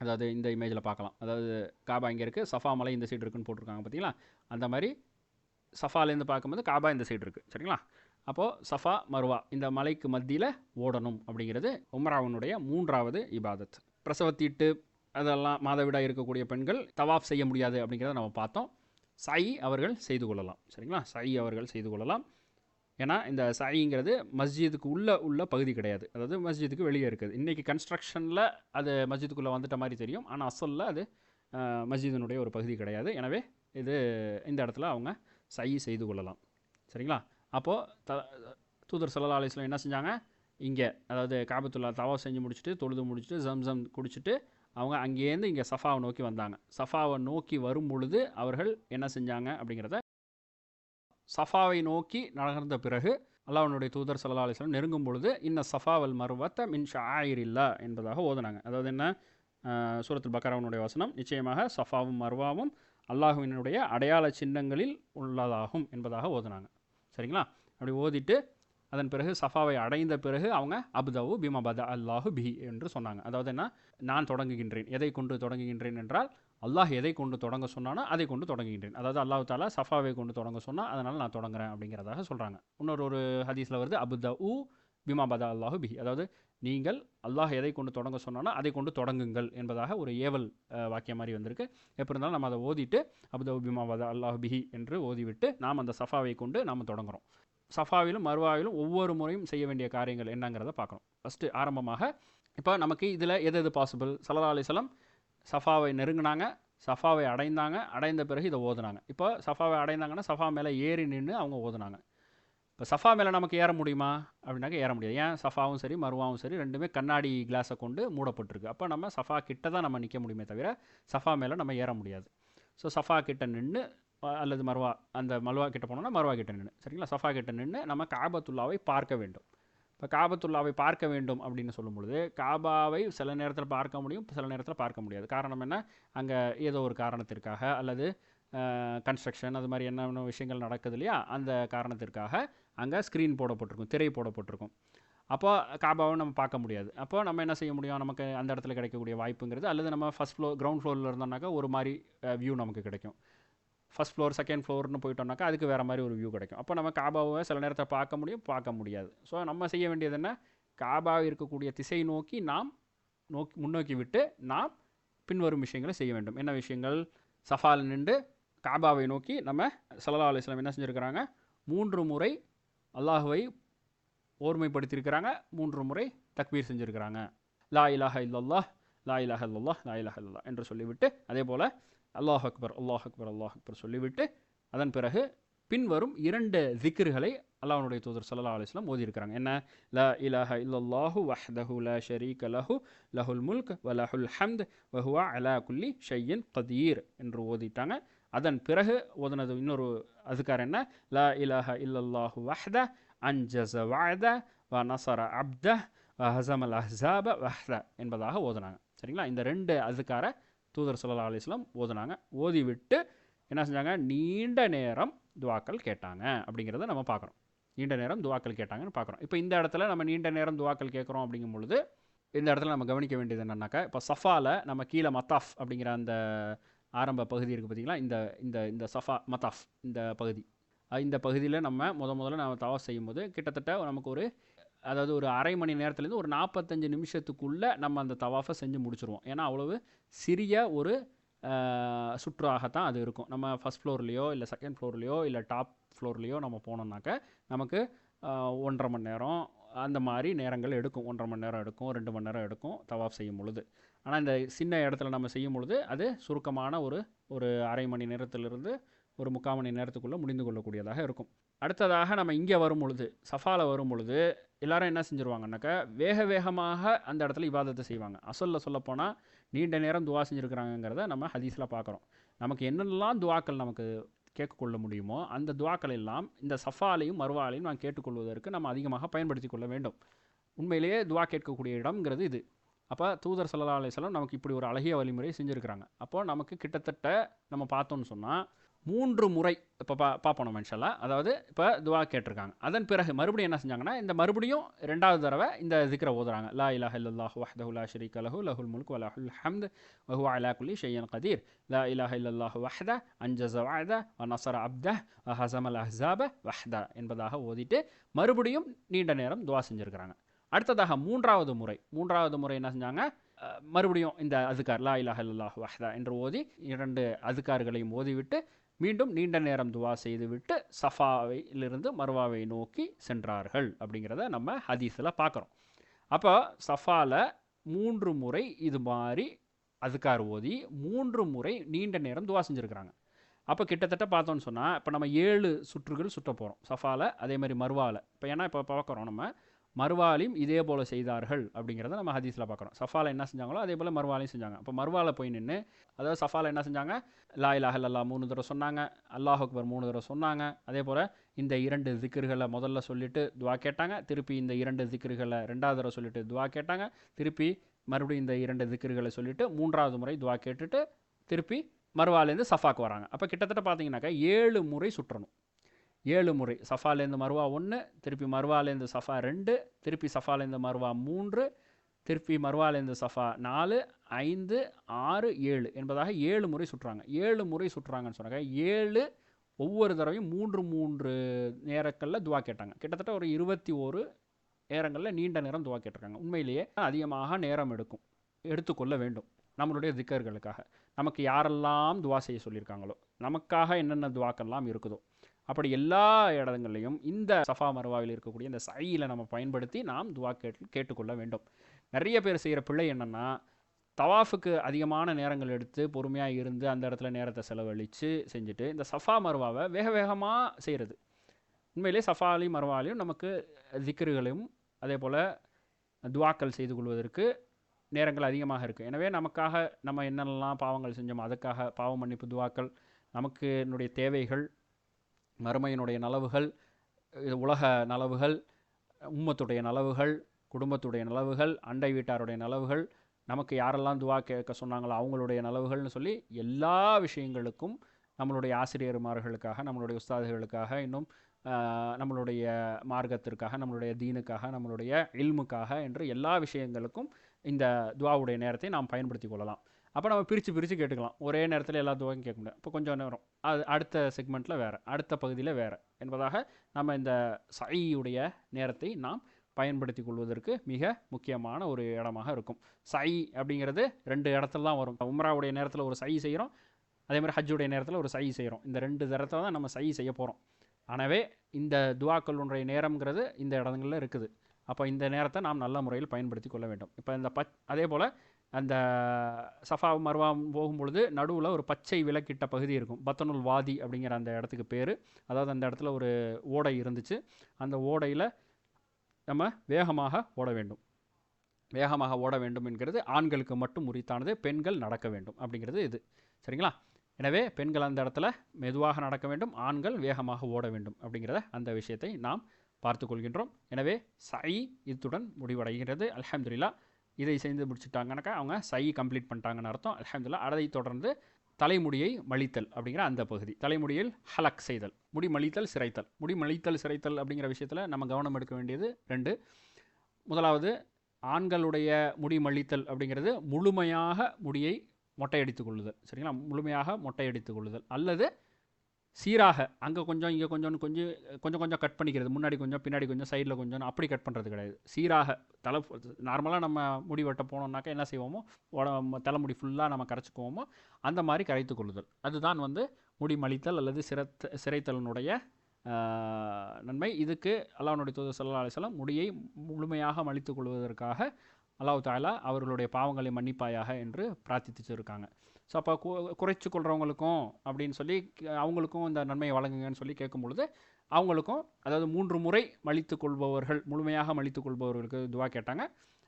அதாவது இந்த இமேஜில் பார்க்கலாம். அதாவது காபா இங்கே இருக்குது, சஃபா மலை இந்த சைடு இருக்குன்னு போட்டிருக்காங்க பார்த்தீங்களா? அந்த மாதிரி சஃபாலேருந்து பார்க்கும்போது காபா இந்த சைடு இருக்குது. சரிங்களா? அப்போது சஃபா மர்வா இந்த மலைக்கு மத்தியில் ஓடணும் அப்படிங்கிறது உம்ராவுனுடைய 3வது இபாதத். பிரசவத்தீட்டு அதெல்லாம் மாதவிடாய் இருக்கக்கூடிய பெண்கள் தவாஃப் செய்ய முடியாது அப்படிங்கிறத நம்ம பார்த்தோம். சை அவர்கள் செய்து கொள்ளலாம். சரிங்களா? சை அவர்கள் செய்து கொள்ளலாம். ஏன்னா இந்த சைங்கிறது மஸ்ஜிதுக்கு உள்ள பகுதி கிடையாது, அதாவது மஸ்ஜிதுக்கு வெளியே இருக்குது. இன்றைக்கி கன்ஸ்ட்ரக்ஷனில் அது மஸ்ஜிதுக்குள்ளே வந்துட்ட மாதிரி தெரியும், ஆனால் அசலில் அது மஸ்ஜிதினுடைய ஒரு பகுதி கிடையாது. எனவே இது இந்த இடத்துல அவங்க சை செய்து கொள்ளலாம். சரிங்களா? அப்போது தூதர் ஸல்லல்லாஹு அலைஹி வஸல்லம் என்ன செஞ்சாங்க? இங்கே அதாவது காபத்துல்லா தவாஃப் செஞ்சு முடிச்சுட்டு தொழுது முடிச்சுட்டு ஜம்சம் குடிச்சிட்டு அவங்க அங்கேருந்து இங்கே சஃபாவை நோக்கி வந்தாங்க. சஃபாவை நோக்கி வரும் பொழுது அவர்கள் என்ன செஞ்சாங்க அப்படிங்கிறத, சஃபாவை நோக்கி நகர்ந்த பிறகு அல்லாஹ்வுடைய தூதர் ஸல்லல்லாஹு அலைஹி வஸல்லம் நெருங்கும் பொழுது இன்ன சஃபா வல் மர்வத்த மின் ஷஆயிரில்லா என்பதாக ஓதுனாங்க. அதாவது என்ன, சூரத்துல் பக்கராவுடைய வசனம், நிச்சயமாக சஃபாவும் மர்வாவும் அல்லாஹ்வினுடைய அடையாள சின்னங்களில் உள்ளதாகும் என்பதாக ஓதுனாங்க. சரிங்களா? அப்படி ஓதிட்டு அதன் பிறகு சஃபாவை அடைந்த பிறகு அவங்க அப்தவு பிமா பதா அல்லாஹு பிஹி என்று சொன்னாங்க. அதாவது என்ன, நான் தொடங்குகின்றேன். எதை கொண்டு தொடங்குகின்றேன் என்றால், அல்லாஹ் எதை கொண்டு தொடங்க சொன்னானோ அதை கொண்டு தொடங்குகின்றேன். அதாவது அல்லாஹ் தாலா சஃபாவை கொண்டு தொடங்க சொன்னால் அதனால் நான் தொடங்குறேன் அப்படிங்கிறதாக சொல்கிறாங்க. இன்னொரு ஹதீஸில் வருது அப்தவு பிமா பதா அல்லாஹு பிஹி, அதாவது நீங்கள் அல்லாஹ் எதை கொண்டு தொடங்க சொன்னானோ அதை கொண்டு தொடங்குங்கள் என்பதாக ஒரு ஏவல் வாக்கியம் மாதிரி வந்திருக்கு. எப்போ இருந்தாலும் நம்ம அதை ஓதிட்டு அப்தவு பிமா பதா அல்லாஹு பிஹி என்று ஓதிவிட்டு நாம் அந்த சஃபாவை கொண்டு நாம் தொடங்குகிறோம். சஃபாவிலும் மர்வாவிலும் ஒவ்வொரு முறையும் செய்ய வேண்டிய காரியங்கள் என்னங்கிறத பார்க்கணும். ஃபஸ்ட்டு ஆரம்பமாக இப்போ நமக்கு இதில் எது பாசிபிள், ஸல்லல்லாஹு அலைஹி வஸல்லம் சஃபாவை நெருங்கினாங்க, சஃபாவை அடைந்தாங்க, அடைந்த பிறகு இதை ஓதுனாங்க. இப்போ சஃபாவை அடைந்தாங்கன்னா சஃபா மேலே ஏறி நின்று அவங்க ஓதுனாங்க. இப்போ சஃபா மேலே நமக்கு ஏற முடியுமா அப்படின்னாக்க ஏற முடியாது. ஏன், சஃபாவும் சரி மர்வாவும் சரி ரெண்டுமே கண்ணாடி கிளாஸை கொண்டு மூடப்பட்டிருக்கு. அப்போ நம்ம சஃபா கிட்ட தான் நம்ம நிற்க முடியுமே தவிர சஃபா மேலே நம்ம ஏற முடியாது. ஸோ சஃபா கிட்ட நின்று அல்லது மர்வா, அந்த மல்வா கிட்ட போனோம்னா மர்வா கிட்ட நின்று, சரிங்களா, சஃபா கிட்ட நின்று நம்ம காபத்துல்லாவை பார்க்க வேண்டும். இப்போ காபத்துல்லாவை பார்க்க வேண்டும் அப்படின்னு சொல்லும் பொழுது காபாவை சில நேரத்தில் பார்க்க முடியும், சில நேரத்தில் பார்க்க முடியாது. காரணம் என்ன, அங்கே ஏதோ ஒரு காரணத்திற்காக அல்லது கன்ஸ்ட்ரக்ஷன் அது மாதிரி என்ன விஷயங்கள் நடக்குது இல்லையா, அந்த காரணத்திற்காக அங்கே ஸ்க்ரீன் போடப்பட்டிருக்கும், திரை போடப்பட்டிருக்கும். அப்போ காபாவை நம்ம பார்க்க முடியாது. அப்போ நம்ம என்ன செய்ய முடியும், நமக்கு அந்த இடத்துல கிடைக்கக்கூடிய வாய்ப்புங்கிறது, அல்லது நம்ம ஃபஸ்ட் ஃப்ளோர் கிரவுண்ட் ஃப்ளோரில் இருந்தோம்னாக்கா ஒரு மாதிரி வியூ நமக்கு கிடைக்கும். ஃபஸ்ட் ஃப்ளோர் செகண்ட் ஃப்ளோர்னு போயிட்டோம்னாக்கா அதுக்கு வேறு மாதிரி ஒரு வியூ கிடைக்கும். அப்போ நம்ம காபாவை சில நேரத்தை பார்க்க முடியும், பார்க்க முடியாது. ஸோ நம்ம செய்ய வேண்டியது என்ன, காபாவை இருக்கக்கூடிய திசை நோக்கி நாம் முன்னோக்கி விட்டு நாம் பின்வரும் விஷயங்களை செய்ய வேண்டும். என்ன விஷயங்கள், சஃபாவில் நின்று காபாவை நோக்கி நம்ம ஸல்லல்லாஹு அலைஹி வஸல்லம் என்ன செஞ்சுருக்கிறாங்க, 3 முறை அல்லாஹுவை ஓர்மைப்படுத்தியிருக்கிறாங்க, 3 முறை தக்பீர் செஞ்சுருக்கிறாங்க. லா இலாஹ இல்லல்லாஹ், லா இலாஹ இல்லல்லாஹ், லா இலாஹ இல்லல்லாஹ் என்று சொல்லிவிட்டு, அதே போல் அல்லாஹ் அக்பர் அல்லாஹ் அக்பர் அல்லாஹ் அக்பர் சொல்லிவிட்டு அதன் பிறகு பின்வரும் 2 திக்ருகளை அல்லாஹ்வுடைய தூதர் ஸல்லல்லாஹு அலைஹி வஸல்லம் ஓதியிருக்கிறாங்க. என்ன, லா இலாஹ இல்லல்லாஹு வஹ்தஹு லா ஷரீக லஹு லஹுல் முல்க் வ லஹுல் ஹம்த் வ ஹுவ அலா குல்லி ஷைஇன் கதீர் என்று ஓதிட்டாங்க. அதன் பிறகு ஓதுனது இன்னொரு அதுக்கார் என்ன, லா இலாஹ இல்லல்லாஹு வஹ்த அன்ஜஸ வஅத வ நஸர அப்த வ ஹஸமல் அஹ்ஸாப வஹ்த என்பதாக ஓதுனாங்க. சரிங்களா? இந்த 2 அதுக்கார தூதர் ஸல்லல்லாஹு அலைஹி வஸல்லம் ஓதுனாங்க. ஓதி விட்டு என்ன செஞ்சாங்க, நீண்ட நேரம் துவாக்கள் கேட்டாங்க அப்படிங்கிறத நம்ம பார்க்குறோம். நீண்ட நேரம் துவாக்கள் கேட்டாங்கன்னு பார்க்குறோம். இப்போ இந்த இடத்துல நம்ம நீண்ட நேரம் துவாக்கள் கேட்குறோம் அப்படிங்கும் பொழுது இந்த இடத்துல நம்ம கவனிக்க வேண்டியது என்னன்னாக்கா, இப்போ சஃபாவில் நம்ம கீழே மத்தாஃப் அப்படிங்கிற அந்த ஆரம்ப பகுதி இருக்குது பார்த்தீங்களா, இந்த இந்த இந்த சஃபா மத்தாஃப் இந்த பகுதி, இந்த பகுதியில் நம்ம முதல்ல நம்ம தவாஃப் செய்யும்போது கிட்டத்தட்ட நமக்கு அதாவது ஒரு அரை மணி நேரத்துலேருந்து ஒரு 45 நிமிஷத்துக்குள்ளே நம்ம அந்த தவாஃபை செஞ்சு முடிச்சுருவோம். ஏன்னா அவ்வளவு சிறிய ஒரு சுற்றாகத்தான் அது இருக்கும். நம்ம ஃபஸ்ட் ஃப்ளோர்லேயோ இல்லை செகண்ட் ஃப்ளோர்லேயோ இல்லை டாப் ஃப்ளோர்லேயோ நம்ம போனோம்னாக்க நமக்கு 1.5 மணி நேரம் அந்த மாதிரி நேரங்கள் எடுக்கும். 1.5 மணி நேரம் எடுக்கும், 2 மணி நேரம் எடுக்கும் தவாஃப் செய்யும் பொழுது. ஆனால் இந்த சின்ன இடத்துல நம்ம செய்யும் பொழுது அது சுருக்கமான ஒரு அரை மணி நேரத்திலிருந்து ஒரு 3/4 மணி நேரத்துக்குள்ளே முடிந்து கொள்ளக்கூடியதாக இருக்கும். அடுத்ததாக நம்ம இங்கே வரும் பொழுது, சஃபாவில் வரும் பொழுது எல்லாரும் என்ன செஞ்சுருவாங்கன்னாக்கா, வேகமாக அந்த இடத்துல இபாதத்தை செய்வாங்க. அசலில் சொல்லப்போனால் நீண்ட நேரம் துவா செஞ்சுருக்கிறாங்கிறத நம்ம ஹதீஸில் பார்க்குறோம். நமக்கு என்னெல்லாம் துவாக்கள் நமக்கு கேட்கொள்ள முடியுமோ அந்த துவாக்கள் எல்லாம் இந்த சஃபாலையும் மர்வாலையும் நான் கேட்டுக்கொள்வதற்கு நம்ம அதிகமாக பயன்படுத்தி கொள்ள வேண்டும். உண்மையிலேயே துவா கேட்கக்கூடிய இடம்ங்கிறது இது. அப்போ தூதர் ஸல்லல்லாஹு அலைஹி வஸல்லம் நமக்கு இப்படி ஒரு அழகிய வழிமுறை செஞ்சுருக்கிறாங்க. அப்போது நமக்கு கிட்டத்தட்ட நம்ம பார்த்தோம்னு சொன்னால் 3 முறை இப்போ பார்ப்போம் நம்ம இன்ஷா அல்லாஹ். அதாவது இப்போ துவா கேட்டிருக்காங்க, அதன் பிறகு மறுபடியும் என்ன செஞ்சாங்கன்னா, இந்த மறுபடியும் 2வது தடவை இந்த திக்ரை ஓதுறாங்க. லா இலாஹ இல்லல்லாஹு வஹ்தஹு லா ஷரீக லஹு லஹுல் முல்க் வ லஹுல் ஹம்த் வ ஹுவ அலா குல்லி ஷைஇன் கதீர். லா இலாஹ இல்லல்லாஹு வஹ்த அன்ஜஸ வஅத வ நஸர அப்த வ ஹஸமல் அஹ்ஸாப வஹ்த என்பதாக ஓதிட்டு மறுபடியும் நீண்ட நேரம் துவா செஞ்சுருக்கிறாங்க. அடுத்ததாக 3வது முறை என்ன செஞ்சாங்க, மறுபடியும் இந்த அதுக்கார் லா இலாஹ இல்லல்லாஹு வஹ்த என்று ஓதி 2 அதுக்கார்களையும் ஓதிவிட்டு மீண்டும் நீண்ட நேரம் துவா செய்துவிட்டு சஃபாவிலிருந்து மர்வாவை நோக்கி சென்றார்கள் அப்படிங்கிறத நம்ம ஹதீஸில் பார்க்குறோம். அப்போ சஃபாவில் 3 முறை இது மாதிரி அதுக்கார் ஓதி 3 முறை நீண்ட நேரம் துவா செஞ்சுருக்கிறாங்க. அப்போ கிட்டத்தட்ட பார்த்தோன்னு சொன்னால் இப்போ நம்ம 7 சுற்றுகள் சுற்ற போகிறோம் சஃபாவில், அதே மாதிரி மர்வாவில். இப்போ ஏன்னா இப்போ பார்க்குறோம் நம்ம மர்வாலையும் இதே போல் செய்தார்கள் அப்படிங்கிறத நம்ம ஹதீஸில் பார்க்குறோம். சஃபாவில் என்ன செஞ்சாங்களோ அதே போல் மர்வாலையும் செஞ்சாங்க. அப்போ மர்வாவில் போய் நின்று, அதாவது சஃபாவில் என்ன செஞ்சாங்க, லா இலாஹ இல்லல்லாஹ் 3 தடவை சொன்னாங்க, அல்லாஹ் அக்பர் 3 தடவை சொன்னாங்க. அதே போல் இந்த 2 திக்ருகளை முதல்ல சொல்லிவிட்டு துவா கேட்டாங்க, திருப்பி இந்த 2 திக்ருகளை 2வது தடவை சொல்லிவிட்டு துவா கேட்டாங்க, திருப்பி மறுபடியும் இந்த 2 திக்ருகளை சொல்லிவிட்டு 3வது முறை துவா கேட்டுட்டு திருப்பி மர்வாலேருந்து சஃபாக்கு வராங்க. அப்போ கிட்டத்தட்ட பார்த்தீங்கன்னாக்கா 7 முறை சுற்றணும். 7 முறை. சஃபாலேருந்து மர்வா 1, திருப்பி மர்வாலேருந்து சஃபா 2, திருப்பி சஃபாலேருந்து மர்வா 3, திருப்பி மர்வாலேருந்து சஃபா 4, 5, 6, 7 என்பதாக 7 முறை சுற்றுறாங்க. 7 முறை சுற்றுறாங்கன்னு சொன்னாங்க. 7 ஒவ்வொரு தடவையும் 3 நேரங்களில் துவா கேட்டாங்க. கிட்டத்தட்ட ஒரு 21 நேரங்களில் நீண்ட நேரம் துவா கேட்டிருக்காங்க. உண்மையிலேயே அதிகமாக நேரம் எடுத்துக்கொள்ள வேண்டும் நம்மளுடைய திக்கர்களுக்காக. நமக்கு யாரெல்லாம் துவா செய்ய சொல்லியிருக்காங்களோ, நமக்காக என்னென்ன துவாக்கெல்லாம் இருக்குதோ, அப்படி எல்லா இடங்கள்லையும் இந்த சஃபா மர்வாவில் இருக்கக்கூடிய இந்த சையில் நம்ம பயன்படுத்தி நாம் துவா கேட்டுக்கொள்ள வேண்டும். நிறைய பேர் செய்கிற பிழை என்னென்னா, தவாஃபுக்கு அதிகமான நேரங்கள் எடுத்து பொறுமையாக இருந்து அந்த இடத்துல நேரத்தை செலவழித்து செஞ்சுட்டு இந்த சஃபா மர்வாவை வேக வேகமாக செய்கிறது. உண்மையிலே சஃபாலையும் மர்வாலையும் நமக்கு திக்ருகளையும் அதே போல் துவாக்கள் செய்து கொள்வதற்கு நேரங்கள் அதிகமாக இருக்குது. எனவே நமக்காக நம்ம என்னென்னலாம் பாவங்கள் செஞ்சோமோ அதுக்காக பாவ மன்னிப்பு துவாக்கள், நமக்கு என்னுடைய தேவைகள், மறுமையினுடைய நலவுகள், உலக நலவுகள், உம்மத்துடைய நலவுகள், குடும்பத்துடைய நலவுகள், அண்டை வீட்டாருடைய நலவுகள், நமக்கு யாரெல்லாம் துவா கேட்க சொன்னாங்களோ அவங்களுடைய நலவுகள்னு சொல்லி எல்லா விஷயங்களுக்கும் நம்மளுடைய ஆசிரியர்மார்களுக்காக, நம்மளுடைய உஸ்தாதுகளுக்காக, இன்னும் நம்மளுடைய மார்க்கத்திற்காக, நம்மளுடைய தீனுக்காக, நம்மளுடைய இல்முக்காக என்று எல்லா விஷயங்களுக்கும் இந்த துவாவுடைய நேரத்தை நாம் பயன்படுத்தி கொள்ளலாம். அப்போ நம்ம பிரித்து கேட்டுக்கலாம். ஒரே நேரத்தில் எல்லா துவாவும் கேட்க முடியாது. இப்போ கொஞ்சம் நேரம் அது அடுத்த செக்மெண்ட்டில் வேறு, அடுத்த பகுதியில் வேறு என்பதாக நம்ம இந்த சையுடைய நேரத்தை நாம் பயன்படுத்தி கொள்வதற்கு மிக முக்கியமான ஒரு இடமாக இருக்கும். சை அப்படிங்கிறது 2 இடத்துல தான் வரும். உம்ராவுடைய நேரத்தில் ஒரு சை செய்கிறோம், அதே மாதிரி ஹஜ்ஜுடைய நேரத்தில் ஒரு சை செய்கிறோம். இந்த 2 இடத்துல தான் நம்ம சை செய்ய போகிறோம். எனவே இந்த துவாக்களுடைய நேரம்ங்கிறது இந்த இடங்களில் இருக்குது. அப்போ இந்த நேரத்தை நாம் நல்ல முறையில் பயன்படுத்தி கொள்ள வேண்டும். இப்போ இந்த அதே போல் அந்த சஃபா மர்வா போகும்பொழுது நடுவில் ஒரு பச்சை விளக்கிட்ட பகுதி இருக்கும். பத்தனுல் வாதி அப்படிங்கிற அந்த இடத்துக்கு பேர். அதாவது அந்த இடத்துல ஒரு ஓடை இருந்துச்சு. அந்த ஓடையில் நம்ம வேகமாக ஓட வேண்டும். வேகமாக ஓட வேண்டும் என்கிறது ஆண்களுக்கு மட்டும் உரித்தானது. பெண்கள் நடக்க வேண்டும் அப்படிங்கிறது இது. சரிங்களா? எனவே பெண்கள் அந்த இடத்துல மெதுவாக நடக்க வேண்டும், ஆண்கள் வேகமாக ஓட வேண்டும் அப்படிங்கிறத அந்த விஷயத்தை நாம் பார்த்து கொள்கின்றோம். எனவே சை இத்துடன் முடிவடைகிறது. அல்ஹம்துலில்லாஹ். இதை செய்து முடிச்சுட்டாங்கனாக்கா அவங்க சை கம்ப்ளீட் பண்ணிட்டாங்கன்னு அர்த்தம். அல்ஹம்துலில்லாஹ். அதை தொடர்ந்து தலைமுடியை மலித்தல் அப்படிங்கிற அந்த பகுதி. தலைமுடியில் ஹலக் செய்தல், முடி மலித்தல், சிரைத்தல். முடி மலித்தல், சிரைத்தல் அப்படிங்கிற விஷயத்தில் நம்ம கவனம் எடுக்க வேண்டியது 2. முதலாவது, ஆண்களுடைய முடி மலித்தல் அப்படிங்கிறது முழுமையாக முடியை மொட்டையடித்துக் கொள்ளுதல். சரிங்களா? முழுமையாக மொட்டையடித்துக் கொள்ளுதல். அல்லது சீராக அங்கே கொஞ்சம் இங்கே கொஞ்சம் கொஞ்சம் கட் பண்ணிக்கிறது. முன்னாடி கொஞ்சம், பின்னாடி கொஞ்சம், சைடில் கொஞ்சம், அப்படி கட் பண்ணுறது கிடையாது. சீராக நார்மலாக நம்ம முடி வெட்ட போனோம்னாக்கா என்ன செய்வோமோ, தலைமுடி ஃபுல்லாக நம்ம கரைச்சிக்குவோமோ அந்த மாதிரி கரைத்து கொள்ளுதல். அதுதான் முடி மலித்தல் அல்லது சிரைத்தலினுடைய நன்மை. இதுக்கு அல்லாஹ்வுடைய தூதர் ஸல்லல்லாஹு அலைஹி வஸல்லம் முடியை முழுமையாக மலித்து கொள்வதற்காக அல்லாஹ் தஆலா அவர்களுடைய பாவங்களை மன்னிப்பாயாக என்று பிரார்த்திச்சிருக்காங்க. ஸோ அப்போ குறைச்சி கொள்கிறவங்களுக்கும் அப்படின்னு சொல்லி அவங்களுக்கும் இந்த நன்மையை வழங்குங்கன்னு சொல்லி கேட்கும் பொழுது அவங்களுக்கும், அதாவது 3 முறை மலித்து கொள்பவர்கள், முழுமையாக மலித்து கொள்பவர்களுக்கு துவா கேட்டாங்க.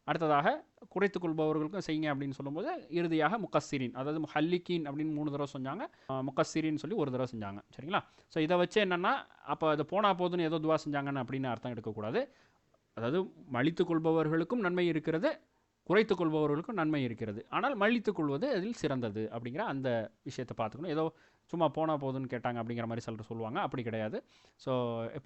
அடுத்ததாக குறைத்து கொள்பவர்களுக்கும் செய்யுங்க அப்படின்னு சொல்லும்போது இறுதியாக முக்கஸ்ஸிரின், அதாவது முஹல்லிகீன் அப்படின்னு 3 தடவை செஞ்சாங்க, முக்கஸ்ஸிரின்னு சொல்லி 1 தடவை செஞ்சாங்க. சரிங்களா? ஸோ இதை வச்சு என்னென்னா, அப்போ அது போனால் போதுன்னு ஏதோ துவா செஞ்சாங்கன்னு அப்படின்னு அர்த்தம் எடுக்கக்கூடாது. அதாவது மலித்து கொள்பவர்களுக்கும் நன்மை இருக்கிறது, குறைத்து கொள்பவர்களுக்கும் நன்மை இருக்கிறது. ஆனால் மலித்து கொள்வது அதில் சிறந்தது அப்படிங்கிற அந்த விஷயத்தை பார்த்துக்கணும். ஏதோ சும்மா போனால் போதுன்னு கேட்டாங்க அப்படிங்கிற மாதிரி சிலர் சொல்லுவாங்க. அப்படி கிடையாது. ஸோ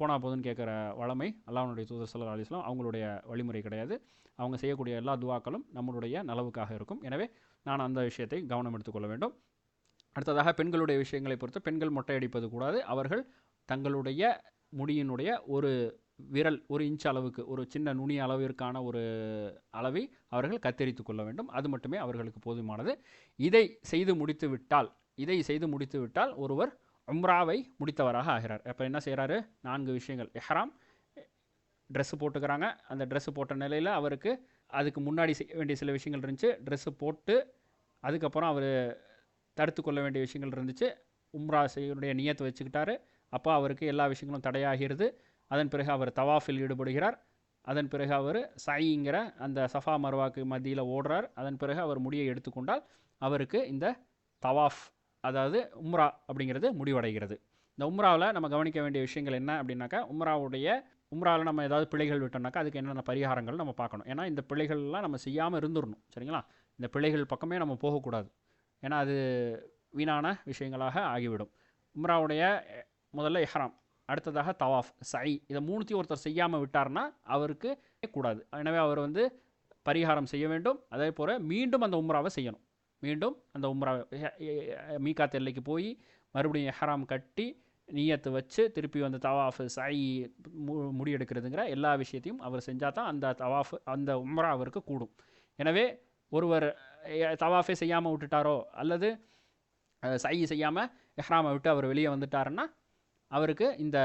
போனால் போதுன்னு கேட்குற வளமை அல்லாஹ்வுடைய தூதர் ஸல்லல்லாஹு அலைஹி வஸல்லம் அவங்களுடைய வழிமுறை கிடையாது. அவங்க செய்யக்கூடிய எல்லா துவாக்களும் நம்மளுடைய நலவுக்காக இருக்கும். எனவே நான் அந்த விஷயத்தை கவனம் எடுத்துக்கொள்ள வேண்டும். அடுத்ததாக பெண்களுடைய விஷயங்களை பொறுத்து, பெண்கள் மொட்டை அடிப்பது கூடாது. அவர்கள் தங்களுடைய முடியினுடைய ஒரு விரல் 1 இன்ச் அளவுக்கு, ஒரு சின்ன நுனி அளவிற்கான ஒரு அளவை அவர்கள் கத்தரித்து கொள்ள வேண்டும். அது மட்டுமே அவர்களுக்கு போதுமானது. இதை செய்து முடித்து விட்டால் ஒருவர் உம்ராவை முடித்தவராக ஆகிறார். அப்போ என்ன செய்கிறாரு? 4 விஷயங்கள். இஹ்ராம், ட்ரெஸ்ஸு போட்டுக்கிறாங்க. அந்த ட்ரெஸ்ஸு போட்ட நிலையில் அவருக்கு அதுக்கு முன்னாடி செய்ய வேண்டிய சில விஷயங்கள் இருந்துச்சு. ட்ரெஸ்ஸு போட்டு அதுக்கப்புறம் அவர் தடுத்து கொள்ள வேண்டிய விஷயங்கள் இருந்துச்சு. உம்ரா செய்யக்கூடிய நியத்தை வச்சுக்கிட்டாரு. அப்போ அவருக்கு எல்லா விஷயங்களும் தடையாகிறது. அதன் பிறகு அவர் தவாஃபில் ஈடுபடுகிறார். அதன் பிறகு அவர் சைங்கிற அந்த சஃபா மர்வாக்கு மத்தியில் ஓடுறார். அதன் பிறகு அவர் முடியை எடுத்துக்கொண்டால் அவருக்கு இந்த தவாஃப், அதாவது உம்ரா அப்படிங்கிறது முடிவடைகிறது. இந்த உம்ராவில் நம்ம கவனிக்க வேண்டிய விஷயங்கள் என்ன அப்படின்னாக்கா, உம்ராவில் நம்ம ஏதாவது பிழைகள் விட்டோம்னாக்கா அதுக்கு என்னென்ன பரிகாரங்கள் நம்ம பார்க்கணும். ஏன்னா இந்த பிழைகள்லாம் நம்ம செய்யாமல் இருந்துடணும், சரிங்களா? இந்த பிழைகள் பக்கமே நம்ம போகக்கூடாது, ஏன்னா அது வீணான விஷயங்களாக ஆகிவிடும். உம்ராவுடைய முதல்ல இஹ்ராம், அடுத்ததாக தவாஃப், சை, இதை மூணுத்தையும் ஒருத்தர் செய்யாமல் விட்டார்னா அவருக்கு கூடாது. எனவே அவர் பரிகாரம் செய்ய வேண்டும். அதே போல் மீண்டும் அந்த உம்ராவை செய்யணும். மீண்டும் அந்த உம்ராவை மீகாத் எல்லைக்கு போய் மறுபடியும் இஹ்ராம் கட்டி நியத்து வச்சு திருப்பி வந்து தவாஃப், சை, முடியெடுக்கிறதுங்கிற எல்லா விஷயத்தையும் அவர் செஞ்சால் தான் அந்த தவாஃப், அந்த உம்ரா அவருக்கு கூடும். எனவே ஒருவர் தவாஃபே செய்யாமல் விட்டுட்டாரோ அல்லது சை செய்யாமல் இஹ்ராமை விட்டு அவர் வெளியே வந்துட்டாருன்னா அவருக்கு இந்த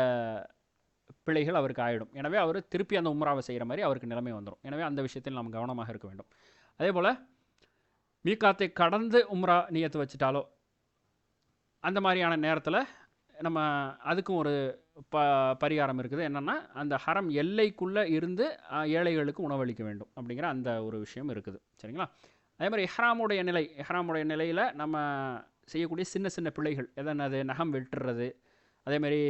பிழைகள் அவருக்கு ஆகிடும். எனவே அவர் திருப்பி அந்த உம்ராவை செய்கிற மாதிரி அவருக்கு நிலைமை வந்துடும். எனவே அந்த விஷயத்தில் நாம் கவனமாக இருக்க வேண்டும். அதே போல் மீகாத்தை கடந்து உம்ரா நியத்து வச்சுட்டாலோ அந்த மாதிரியான நேரத்தில் நம்ம அதுக்கும் ஒரு பரிகாரம் இருக்குது. என்னென்னா, அந்த ஹரம் எல்லைக்குள்ளே இருந்து ஏழைகளுக்கு உணவளிக்க வேண்டும் அப்படிங்கிற அந்த ஒரு விஷயம் இருக்குது, சரிங்களா? அதே மாதிரி இஹ்ராமுடைய நிலையில் நம்ம செய்யக்கூடிய சின்ன சின்ன பிழைகள் எதனது, நகம் வெட்டுறது, அதேமாதிரி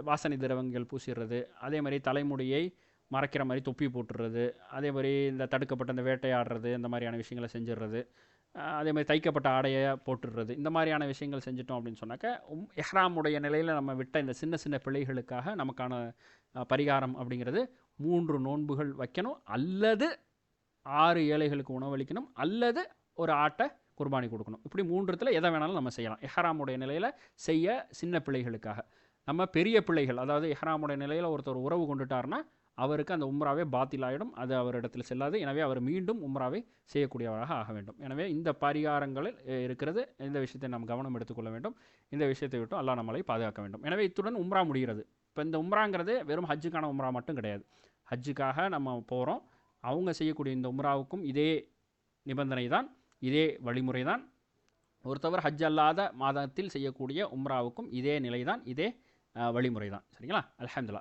வாசனை திரவங்கள் பூசிடுறது, அதே மாதிரி தலைமுடியை மறைக்கிற மாதிரி தொப்பி போட்டுடுறது, அதே மாதிரி இந்த தடுக்கப்பட்ட இந்த வேட்டையாடுறது, இந்த மாதிரியான விஷயங்களை செஞ்சிடுறது, அதே மாதிரி தைக்கப்பட்ட ஆடையை போட்டுடுறது, இந்த மாதிரியான விஷயங்கள் செஞ்சிட்டோம் அப்படின்னு சொன்னாக்க இஹ்ராமுடைய நிலையில் நம்ம விட்ட இந்த சின்ன சின்ன பிழைகளுக்காக நமக்கான பரிகாரம் அப்படிங்கிறது 3 நோன்புகள் வைக்கணும், அல்லது 6 ஏழைகளுக்கு உணவளிக்கணும், அல்லது ஒரு ஆட்டை குர்பானி கொடுக்கணும். இப்படி 3த்தில் எதை வேணாலும் நம்ம செய்யலாம். இஹ்ராமுடைய நிலையில் செய்ய சின்ன பிள்ளைகளுக்காக. நம்ம பெரிய பிள்ளைகள், அதாவது இஹ்ராமுடைய நிலையில் ஒருத்தர் உறவு கொண்டுட்டார்னா அவருக்கு அந்த உம்ராவே பாத்தில் ஆகிடும், அது அவரிடத்தில் செல்லாது. எனவே அவர் மீண்டும் உம்ராவை செய்யக்கூடியவராக ஆக வேண்டும். எனவே இந்த பரிகாரங்களில் இருக்கிறது. இந்த விஷயத்தை நாம் கவனம் எடுத்துக்கொள்ள வேண்டும். இந்த விஷயத்தை விட்டு அல்லாஹ் நம்மளை பாதுகாக்க வேண்டும். எனவே இத்துடன் உம்ரா முடிகிறது. இப்போ இந்த உம்ராங்கிறது வெறும் ஹஜ்ஜுக்கான உம்ரா மட்டும் கிடையாது. ஹஜ்ஜுக்காக நம்ம போகிறோம், அவங்க செய்யக்கூடிய இந்த உம்ராவுக்கும் இதே நிபந்தனை தான், இதே வழிமுறை தான். ஒருத்தவர் ஹஜ் அல்லாத மாதத்தில் செய்யக்கூடிய உம்ராவுக்கும் இதே நிலை தான், இதே வழிமுறை தான், சரிங்களா? அல்ஹம்துலில்லாஹ்.